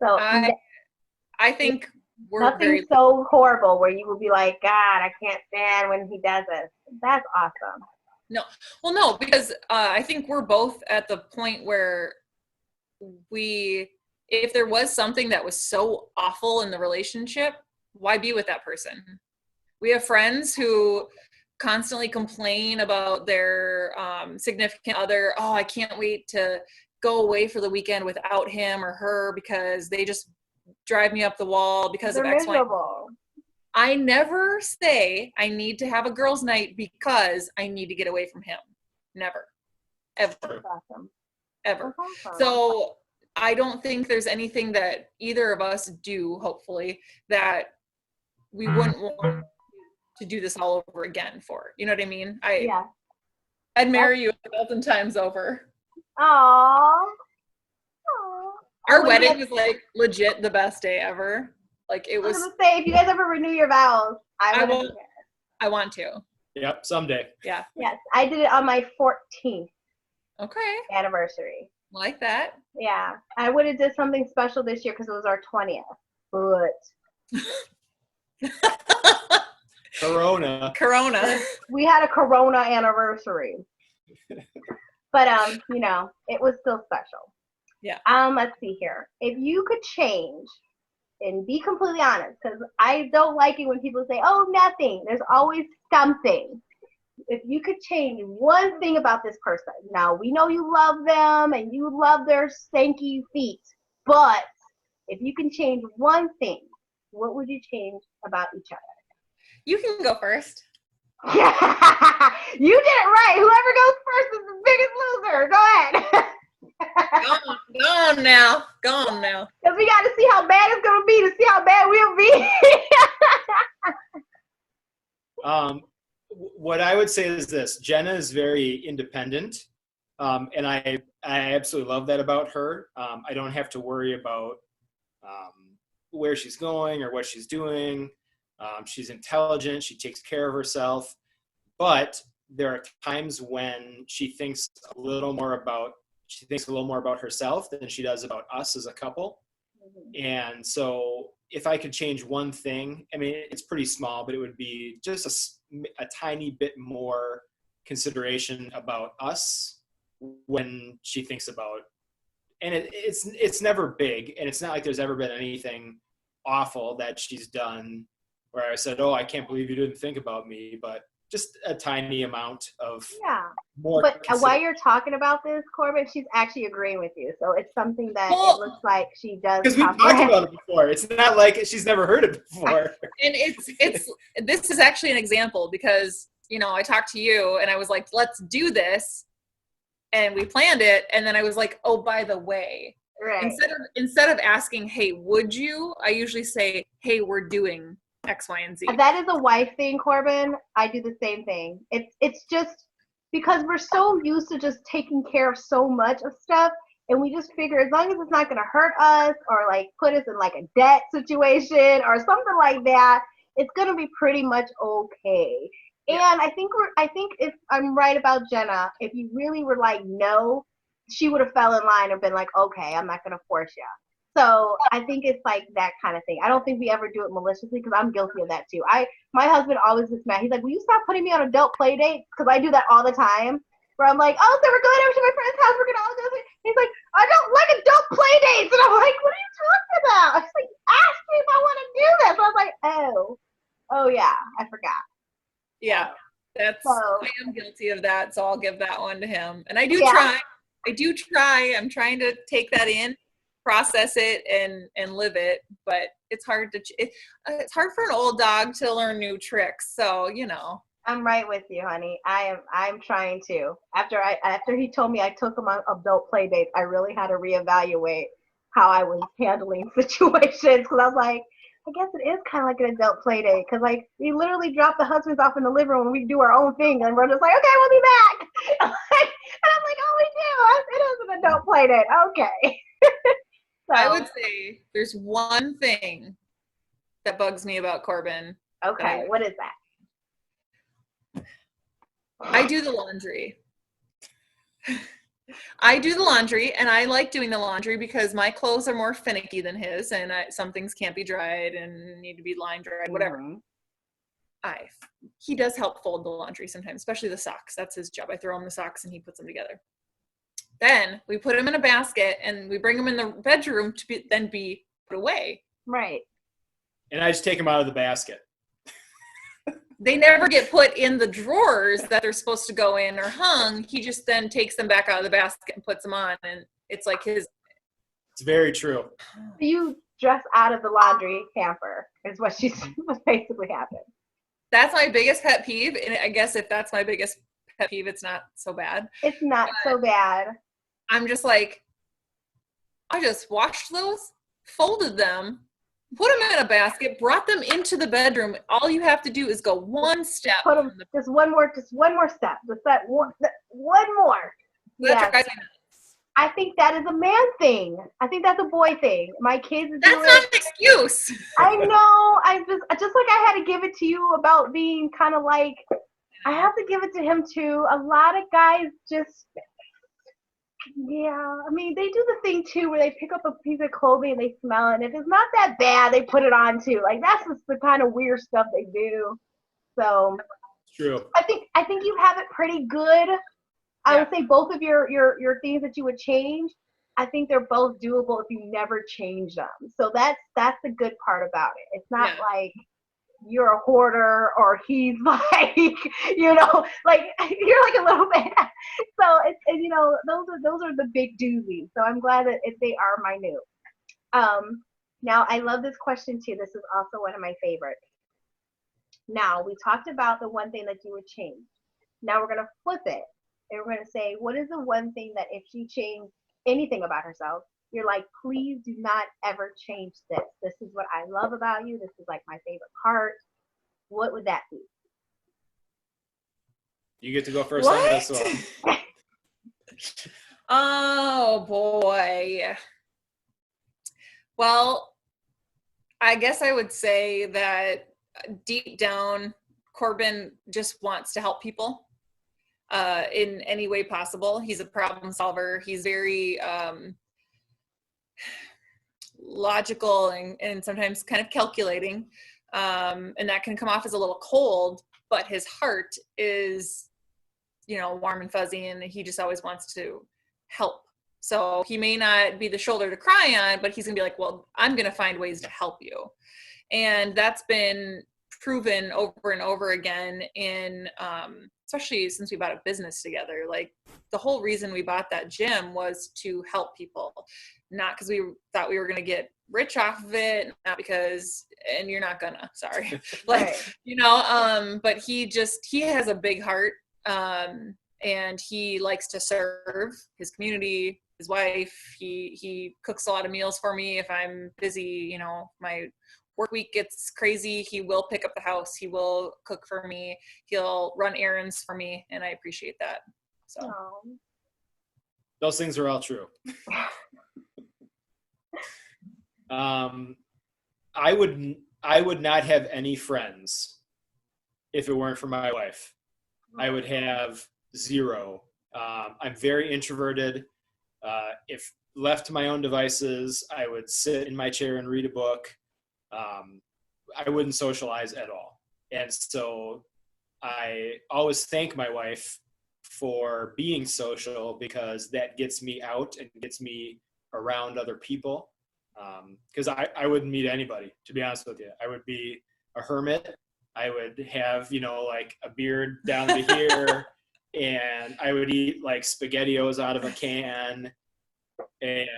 So I think we're nothing so horrible where you would be like, God, I can't stand when he does this. That's awesome. No, well, no, because I think we're both at the point where if there was something that was so awful in the relationship, why be with that person? We have friends who constantly complain about their significant other. Oh, I can't wait to go away for the weekend without him or her because they just drive me up the wall because They're of X, miserable. Y. I never say I need to have a girls' night because I need to get away from him. Never. Ever. That's awesome. Ever. That's awesome. So I don't think there's anything that either of us do, hopefully, that we wouldn't want to do this all over again for. You know what I mean? Yeah. I'd marry you 1,000 times over. Aww. Our wedding was like legit the best day ever. Like it was. I was gonna say, if you guys ever renew your vows, I want to. Yep, someday. Yeah. Yes, I did it on my 14th Okay. anniversary. Like that. Yeah, I would have did something special this year because it was our 20th. But Corona. we had a Corona anniversary. But you know, it was still special. Yeah. Let's see here. If you could change, and be completely honest, because I don't like it when people say, "Oh, nothing." There's always something. If you could change one thing about this person, now we know you love them and you love their stanky feet, but if you can change one thing, what would you change about each other? You can go first. You did it right. Whoever goes first is the biggest loser. Go ahead. Go on now. Because we got to see how bad it's going to be to see how bad we'll be. What I would say is this: Jenna is very independent, and I absolutely love that about her. I don't have to worry about where she's going or what she's doing. She's intelligent. She takes care of herself, but there are times when she thinks a little more about herself than she does about us as a couple. Mm-hmm. And so if I could change one thing, I mean, it's pretty small, but it would be just a tiny bit more consideration about us when she thinks about, and it's never big, and it's not like there's ever been anything awful that she's done where I said, "Oh, I can't believe you didn't think about me," but just a tiny amount of more. But while you're talking about this, Korbyn, she's actually agreeing with you. So it's something that it looks like she does. Because we've talked about it before. It's not like she's never heard it before. And this is actually an example because, you know, I talked to you and I was like, let's do this. And we planned it. And then I was like, oh, by the way, right. Instead of asking, hey, would you? I usually say, hey, we're doing X, Y, and Z. That is a wife thing, Korbyn. I do the same thing. It's just because we're so used to just taking care of so much of stuff, and we just figure as long as it's not going to hurt us or like put us in like a debt situation or something like that, it's going to be pretty much okay. Yeah. And I think if I'm right about Jenna, if you really were like no, she would have fell in line and been like, okay, I'm not going to force you. So I think it's like that kind of thing. I don't think we ever do it maliciously because I'm guilty of that too. My husband always gets mad. He's like, will you stop putting me on adult play dates? Because I do that all the time. Where I'm like, oh, so we're going over to my friend's house. We're going to all do it. He's like, I don't like adult play dates. And I'm like, what are you talking about? He's like, ask me if I want to do this. So I was like, oh yeah, I forgot. Yeah, I am guilty of that. So I'll give that one to him. And I do try. I'm trying to take that in, process it and live it, but it's hard it's hard for an old dog to learn new tricks. So, you know, I'm right with you, honey. I'm trying to. After he told me I took him on adult play dates, I really had to reevaluate how I was handling situations because I was like, I guess it is kind of like an adult play date because like we literally drop the husbands off in the living room and we do our own thing and we're just like, okay, we'll be back. And I'm like, oh, we do. It is was an adult play date. Okay. So, I would say there's one thing that bugs me about Korbyn. okay, what is that? I do the laundry. I do the laundry, and I like doing the laundry because my clothes are more finicky than his, and some things can't be dried and need to be line dried, whatever. He does help fold the laundry sometimes, especially the socks. That's his job. I throw him the socks, and he puts them together. Then we put them in a basket, and we bring them in the bedroom to be put away. Right. And I just take them out of the basket. They never get put in the drawers that they're supposed to go in or hung. He just then takes them back out of the basket and puts them on, and it's like his. It's very true. You dress out of the laundry hamper is what basically happened. That's my biggest pet peeve, and I guess if that's my biggest pet peeve, it's not so bad. It's not so bad. I'm just like, I just washed those, folded them, put them in a basket, brought them into the bedroom. All you have to do is go one step. Put them, just one more step. Just that one more. Yes. I think that is a man thing. I think that's a boy thing. My kids do That's not an excuse. I know. I just like I had to give it to you about being kind of like, I have to give it to him too. A lot of guys just, yeah. I mean, they do the thing too where they pick up a piece of clothing and they smell it. And if it's not that bad, they put it on too. Like that's just the kind of weird stuff they do. So True. I think you have it pretty good. I would say both of your things that you would change, I think they're both doable if you never change them. So that's the good part about it. It's not like you're a hoarder or he's like, like you're like a little bit. So it's, those are the big doozies. So I'm glad that they are minute. Now I love this question too. This is also one of my favorites. Now we talked about the one thing that you would change. Now we're gonna flip it. And we're going to say, what is the one thing that if she changed anything about herself, you're like, please do not ever change this. This is what I love about you. This is like my favorite part. What would that be? You get to go first on this one. Oh, boy. Well, I guess I would say that deep down, Korbyn just wants to help people. In any way possible. He's a problem solver. He's very logical and sometimes kind of calculating. And that can come off as a little cold, but his heart is, warm and fuzzy, and he just always wants to help. So he may not be the shoulder to cry on, but he's gonna be like, well, I'm gonna find ways to help you. And that's been proven over and over again in especially since we bought a business together. Like the whole reason we bought that gym was to help people, not because we thought we were going to get rich off of it, not because, and you're not gonna, sorry, like, but he has a big heart, and he likes to serve his community, his wife. He cooks a lot of meals for me if I'm busy, my work week gets crazy, he will pick up the house, he will cook for me, he'll run errands for me, and I appreciate that. So those things are all true. I would not have any friends if it weren't for my wife. I would have zero. I'm very introverted. If left to my own devices, I would sit in my chair and read a book. I wouldn't socialize at all. And so I always thank my wife for being social, because that gets me out and gets me around other people. Because I wouldn't meet anybody, to be honest with you. I would be a hermit. I would have, like a beard down to here, and I would eat like SpaghettiOs out of a can, and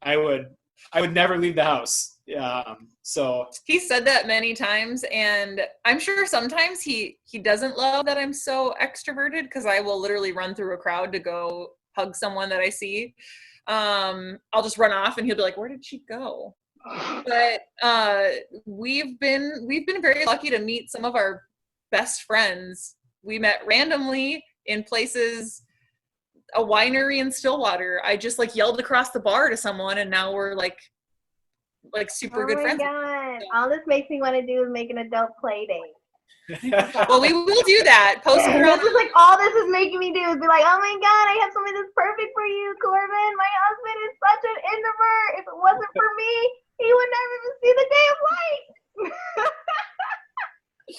I would never leave the house. So he said that many times, and I'm sure sometimes he doesn't love that I'm so extroverted, because I will literally run through a crowd to go hug someone that I see. I'll just run off, and he'll be like, "Where did she go?" But we've been very lucky to meet some of our best friends. We met randomly in places a winery in Stillwater. I just like yelled across the bar to someone, and now we're like super good friends. Oh my God. All this makes me want to do is make an adult play date. Well, we will do that. Post This is like all this is making me do is be like, oh my God, I have something that's perfect for you, Korbyn. My husband is such an introvert. If it wasn't for me, he would never even see the day of light.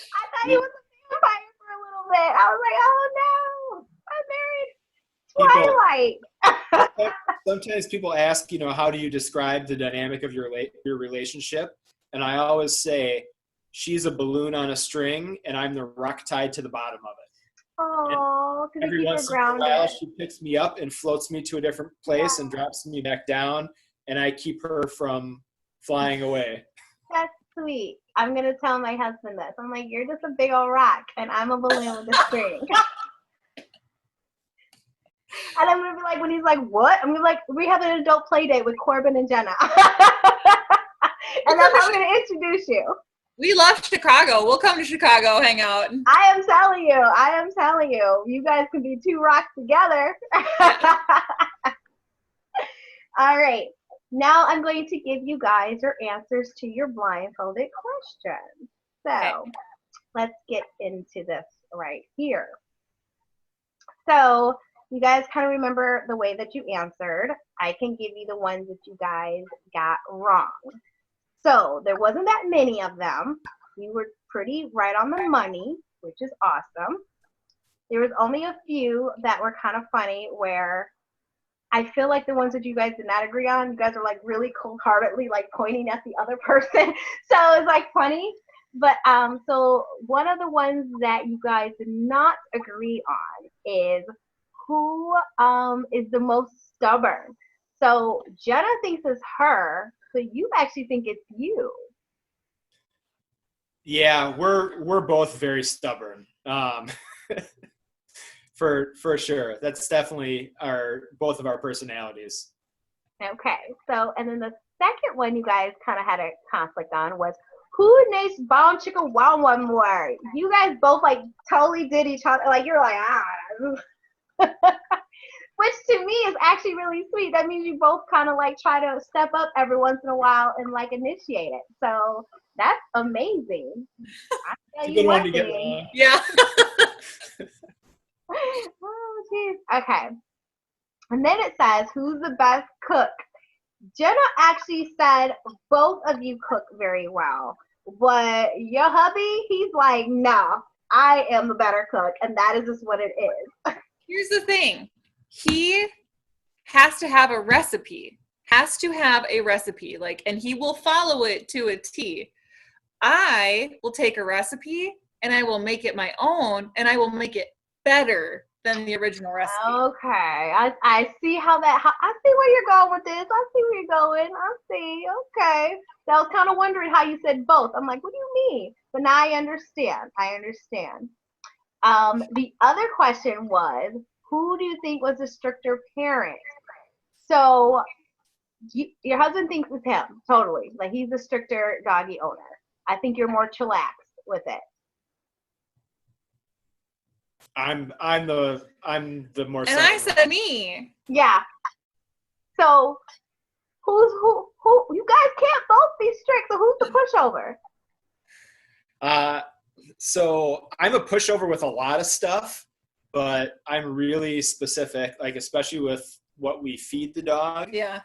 I thought he was a vampire for a little bit. I was like, oh no, I'm married. Twilight. Sometimes people ask, how do you describe the dynamic of your relationship? And I always say, she's a balloon on a string, and I'm the rock tied to the bottom of it. Oh, because Every once in a while, she picks me up and floats me to a different place and drops me back down, and I keep her from flying away. That's sweet. I'm going to tell my husband this. I'm like, you're just a big old rock, and I'm a balloon with a string. And I'm going to be like, when he's like, what? I'm going to be like, we have an adult play date with Korbyn and Jenna. And that's how I'm going to introduce you. We love Chicago. We'll come to Chicago, hang out. I am telling you. You guys can be two rocks together. All right. Now I'm going to give you guys your answers to your blindfolded questions. So let's get into this right here. So you guys kind of remember the way that you answered. I can give you the ones that you guys got wrong. So there wasn't that many of them. You were pretty right on the money, which is awesome. There was only a few that were kind of funny where I feel like the ones that you guys did not agree on, you guys are like really cold-heartedly like pointing at the other person. So it's like funny. But so one of the ones that you guys did not agree on is who is the most stubborn. So Jenna thinks it's her, but you actually think it's you. Yeah, we're both very stubborn. For sure. That's definitely both of our personalities. Okay. So and then the second one you guys kind of had a conflict on was who needs bomb chicka wow one more? You guys both like totally did each other. Like you're like which to me is actually really sweet. That means you both kind of like try to step up every once in a while and like initiate it. So that's amazing. It's a good one to get wrong. Yeah. Oh, geez. Okay. And then it says, who's the best cook? Jenna actually said both of you cook very well. But your hubby, he's like, no, I am the better cook. And that is just what it is. Here's the thing. He has to have a recipe. Like, and he will follow it to a T. I will take a recipe and I will make it my own and I will make it better than the original recipe. Okay. I see I see where you're going with this. I see where you're going. I see. Okay. So I was kind of wondering how you said both. I'm like, what do you mean? But now I understand. The other question was, who do you think was a stricter parent? So your husband thinks it's him, totally. Like he's the stricter doggy owner. I think you're more chillaxed with it. I'm the more. And I said me. Yeah. So who? You guys can't both be strict. So who's the pushover? So I'm a pushover with a lot of stuff, but I'm really specific, like especially with what we feed the dog. Yeah.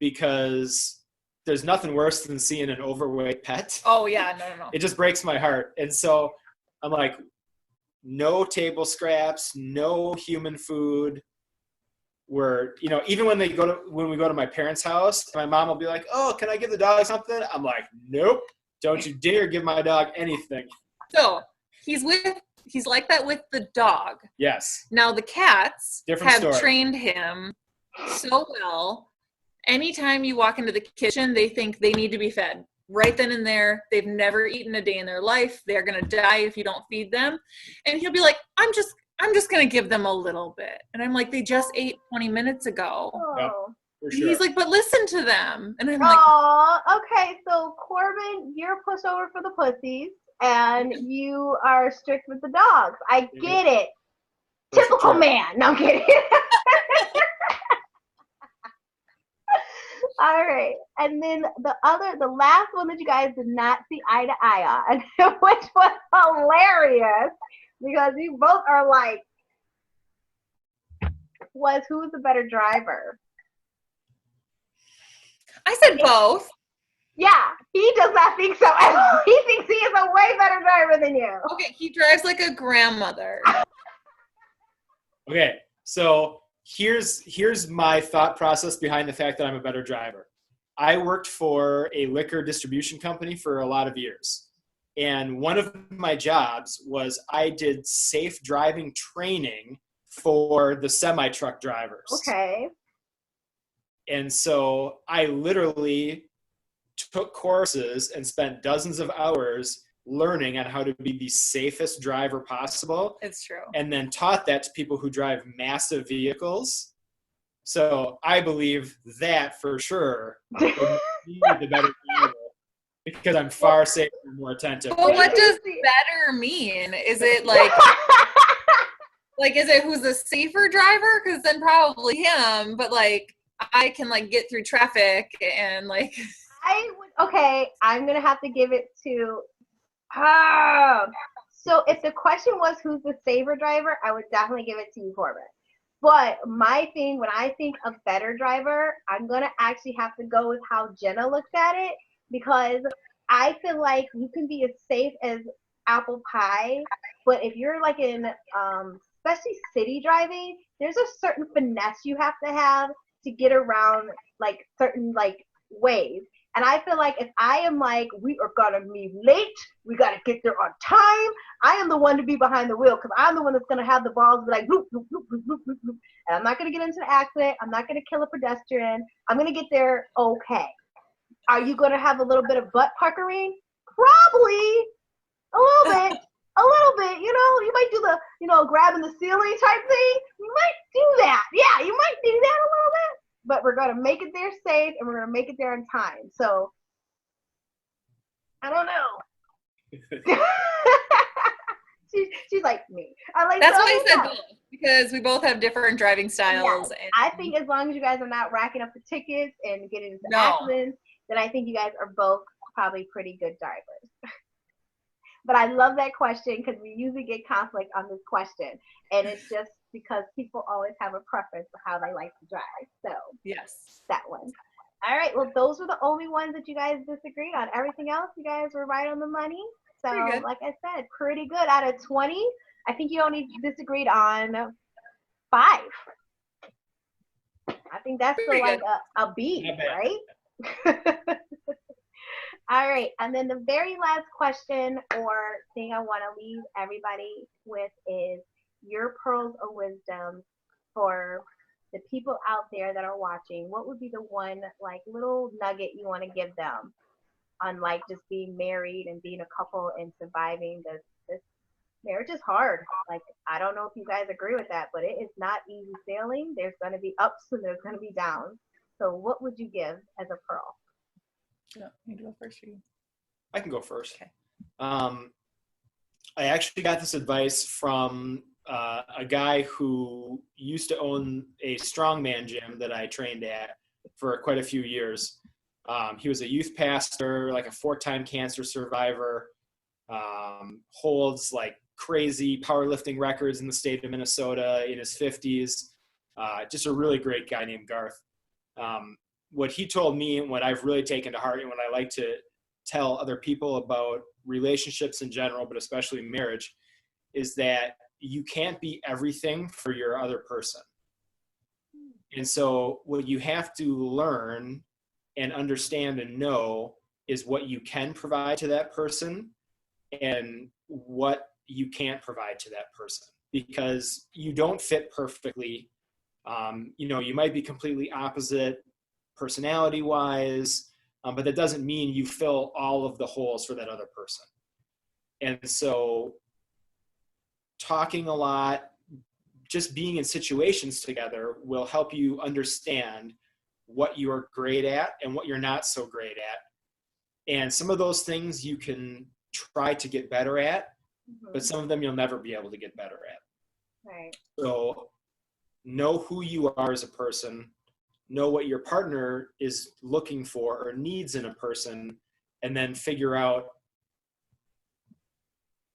Because there's nothing worse than seeing an overweight pet. Oh yeah, no. It just breaks my heart. And so I'm like, no table scraps, no human food. Even when we go to my parents' house, my mom will be like, oh, can I give the dog something? I'm like, nope, don't you dare give my dog anything. So he's like that with the dog. Yes. Now the cats Different have story. trained him so well. Anytime you walk into the kitchen, they think they need to be fed. Right then and there, they've never eaten a day in their life. They're going to die if you don't feed them. And he'll be like, I'm just going to give them a little bit. And I'm like, they just ate 20 minutes ago. Oh. Yep, for sure. He's like, but listen to them. And I'm like, oh, okay. So Korbyn, you're a pushover for the pussies, and you are strict with the dogs. I get it. Typical man. No, I'm kidding. All right. And then the last one that you guys did not see eye to eye on, which was hilarious because you both are like, was who was the better driver? I said both. Yeah, he does not think so at all. He thinks he is a way better driver than you. Okay, he drives like a grandmother. Okay, so here's my thought process behind the fact that I'm a better driver. I worked for a liquor distribution company for a lot of years. And one of my jobs was I did safe driving training for the semi-truck drivers. Okay. And so I literally took courses and spent dozens of hours learning on how to be the safest driver possible. It's true. And then taught that to people who drive massive vehicles. So I believe that for sure would make me the better driver because I'm far safer and more attentive. But what does better mean? Is it like is it who's a safer driver? Because then probably him, but like I can like get through traffic and like okay, I'm gonna have to give it to so if the question was who's the safer driver, I would definitely give it to you, Korbyn. But my thing, when I think of better driver, I'm gonna actually have to go with how Jenna looks at it because I feel like you can be as safe as apple pie, but if you're like in especially city driving, there's a certain finesse you have to get around like certain like ways. And I feel like if I am like, we are gonna be late, we gotta get there on time, I am the one to be behind the wheel because I'm the one that's gonna have the balls be like, bloop, bloop, bloop, bloop, bloop, bloop, bloop. And I'm not gonna get into an accident. I'm not gonna kill a pedestrian. I'm gonna get there okay. Are you gonna have a little bit of butt puckering? Probably a little bit. A little bit, you might do the, grabbing the ceiling type thing. You might do that. Yeah, you might do that a little bit. But we're going to make it there safe and we're going to make it there on time. So, I don't know. she's like me. That's why I said both, because we both have different driving styles. Yes, I think as long as you guys are not racking up the tickets and getting into accidents, then I think you guys are both probably pretty good drivers. But I love that question because we usually get conflict on this question. And it's just because people always have a preference for how they like to drive. So yes, that one. All right. Well, those were the only ones that you guys disagreed on. Everything else, you guys were right on the money. So like I said, pretty good. Out of 20, I think you only disagreed on 5. I think that's still like a B, right? All right, and then the very last question or thing I want to leave everybody with is your pearls of wisdom for the people out there that are watching. What would be the one like little nugget you want to give them on like just being married and being a couple and surviving this marriage is hard. Like I don't know if you guys agree with that, but it is not easy sailing. There's going to be ups and there's going to be downs. So what would you give as a pearl? No, you go first. I can go first. Okay. I actually got this advice from a guy who used to own a strongman gym that I trained at for quite a few years. He was a youth pastor, like a 4-time cancer survivor, holds like crazy powerlifting records in the state of Minnesota in his 50s. Just a really great guy named Garth. What he told me and what I've really taken to heart and what I like to tell other people about relationships in general, but especially marriage, is that you can't be everything for your other person. And so what you have to learn and understand and know is what you can provide to that person and what you can't provide to that person, because you don't fit perfectly. You might be completely opposite personality wise, but that doesn't mean you fill all of the holes for that other person. And so talking a lot, just being in situations together will help you understand what you're great at and what you're not so great at. And some of those things you can try to get better at, but some of them you'll never be able to get better at. Right. So know who you are as a person, know what your partner is looking for or needs in a person, and then figure out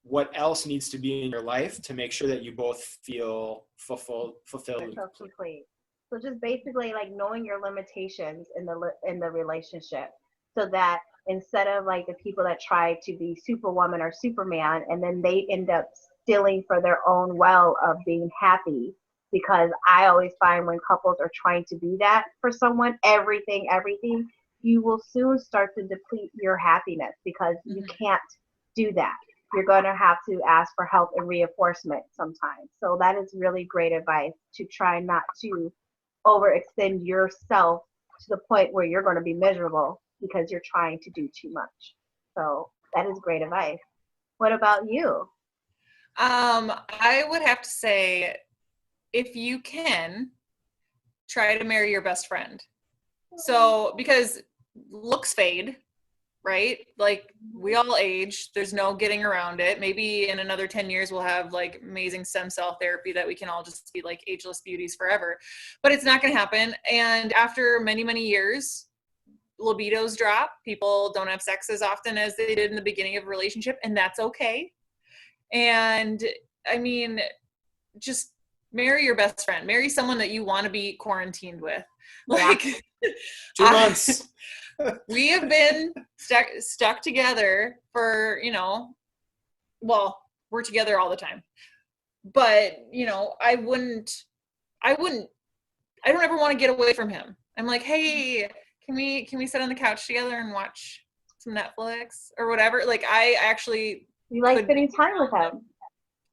what else needs to be in your life to make sure that you both feel fulfilled and So complete. complete. So just basically like knowing your limitations in the relationship, so that instead of like the people that try to be Superwoman or Superman, and then they end up stealing for their own well of being happy. Because I always find when couples are trying to be that for someone, everything, you will soon start to deplete your happiness because you can't do that. You're going to have to ask for help and reinforcement sometimes. So that is really great advice, to try not to overextend yourself to the point where you're going to be miserable because you're trying to do too much. So that is great advice. What about you? I would have to say, if you can, try to marry your best friend. So, because looks fade, right? Like, we all age. There's no getting around it. Maybe in another 10 years, we'll have like amazing stem cell therapy that we can all just be like ageless beauties forever. But it's not going to happen. And after many, many years, libidos drop. People don't have sex as often as they did in the beginning of a relationship, and that's okay. And I mean, just marry your best friend. Marry someone that you want to be quarantined with. Like, 2 months. We have been stuck together for, well, we're together all the time. But, I don't ever want to get away from him. I'm like, hey, can we sit on the couch together and watch some Netflix or whatever? Like, I actually You like spending time with him.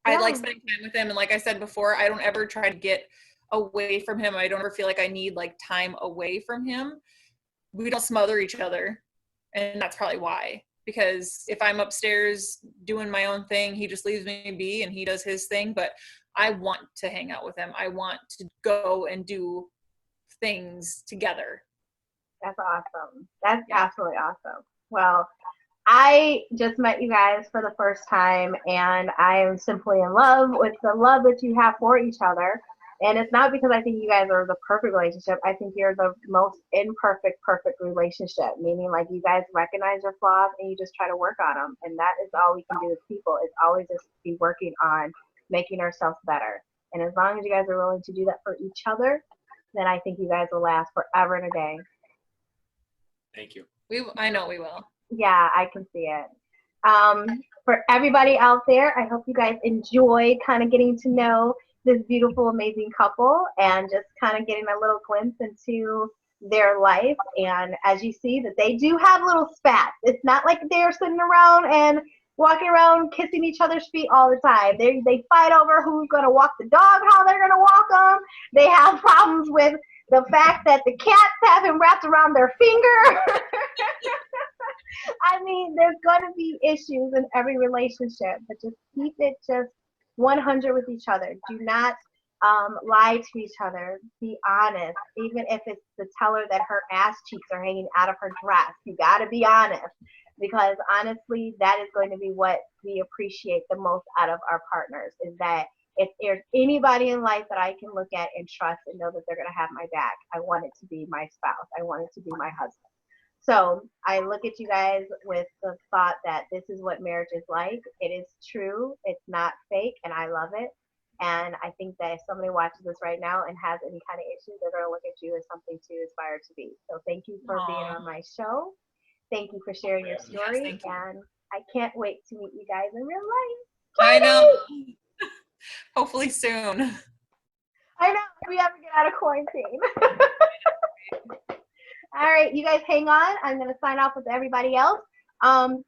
I like spending time with him. And like I said before, I don't ever try to get away from him. I don't ever feel like I need like time away from him. We don't smother each other. And that's probably why. Because if I'm upstairs doing my own thing, he just leaves me be and he does his thing. But I want to hang out with him. I want to go and do things together. That's awesome. That's absolutely awesome. Well, I just met you guys for the first time, and I am simply in love with the love that you have for each other. And it's not because I think you guys are the perfect relationship. I think you're the most perfect relationship, meaning like you guys recognize your flaws and you just try to work on them. And that is all we can do as people. It's always just be working on making ourselves better. And as long as you guys are willing to do that for each other, then I think you guys will last forever and a day. Thank you. I know we will. Yeah, I can see it. For everybody out there, I hope you guys enjoyed kind of getting to know this beautiful, amazing couple and just kind of getting a little glimpse into their life. And as you see, that they do have little spats. It's not like they're sitting around and walking around kissing each other's feet all the time. They fight over who's going to walk the dog, how they're going to walk them. They have problems with the fact that the cats have him wrapped around their finger. I mean, there's going to be issues in every relationship, but just keep it just 100 with each other. Do not lie to each other. Be honest, even if it's to tell her that her ass cheeks are hanging out of her dress. You got to be honest, because honestly, that is going to be what we appreciate the most out of our partners, is that if there's anybody in life that I can look at and trust and know that they're going to have my back, I want it to be my spouse. I want it to be my husband. So I look at you guys with the thought that this is what marriage is like. It is true. It's not fake, and I love it. And I think that if somebody watches this right now and has any kind of issues, they're going to look at you as something to aspire to be. So thank you for being on my show. Thank you for sharing your story. Yes, and I can't wait to meet you guys in real life. I know. Hopefully soon. I know, if we ever get out of quarantine. All right, you guys hang on. I'm going to sign off with everybody else.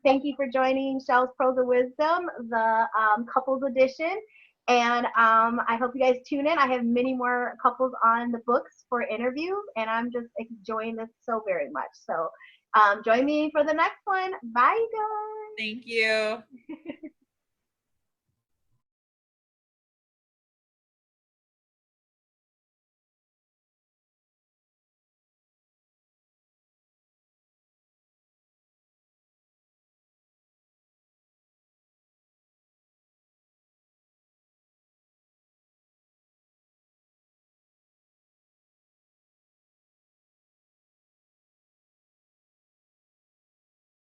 Thank you for joining Shell's Pros of Wisdom, the couples edition. And I hope you guys tune in. I have many more couples on the books for interviews, and I'm just enjoying this so very much. So join me for the next one. Bye, guys. Thank you.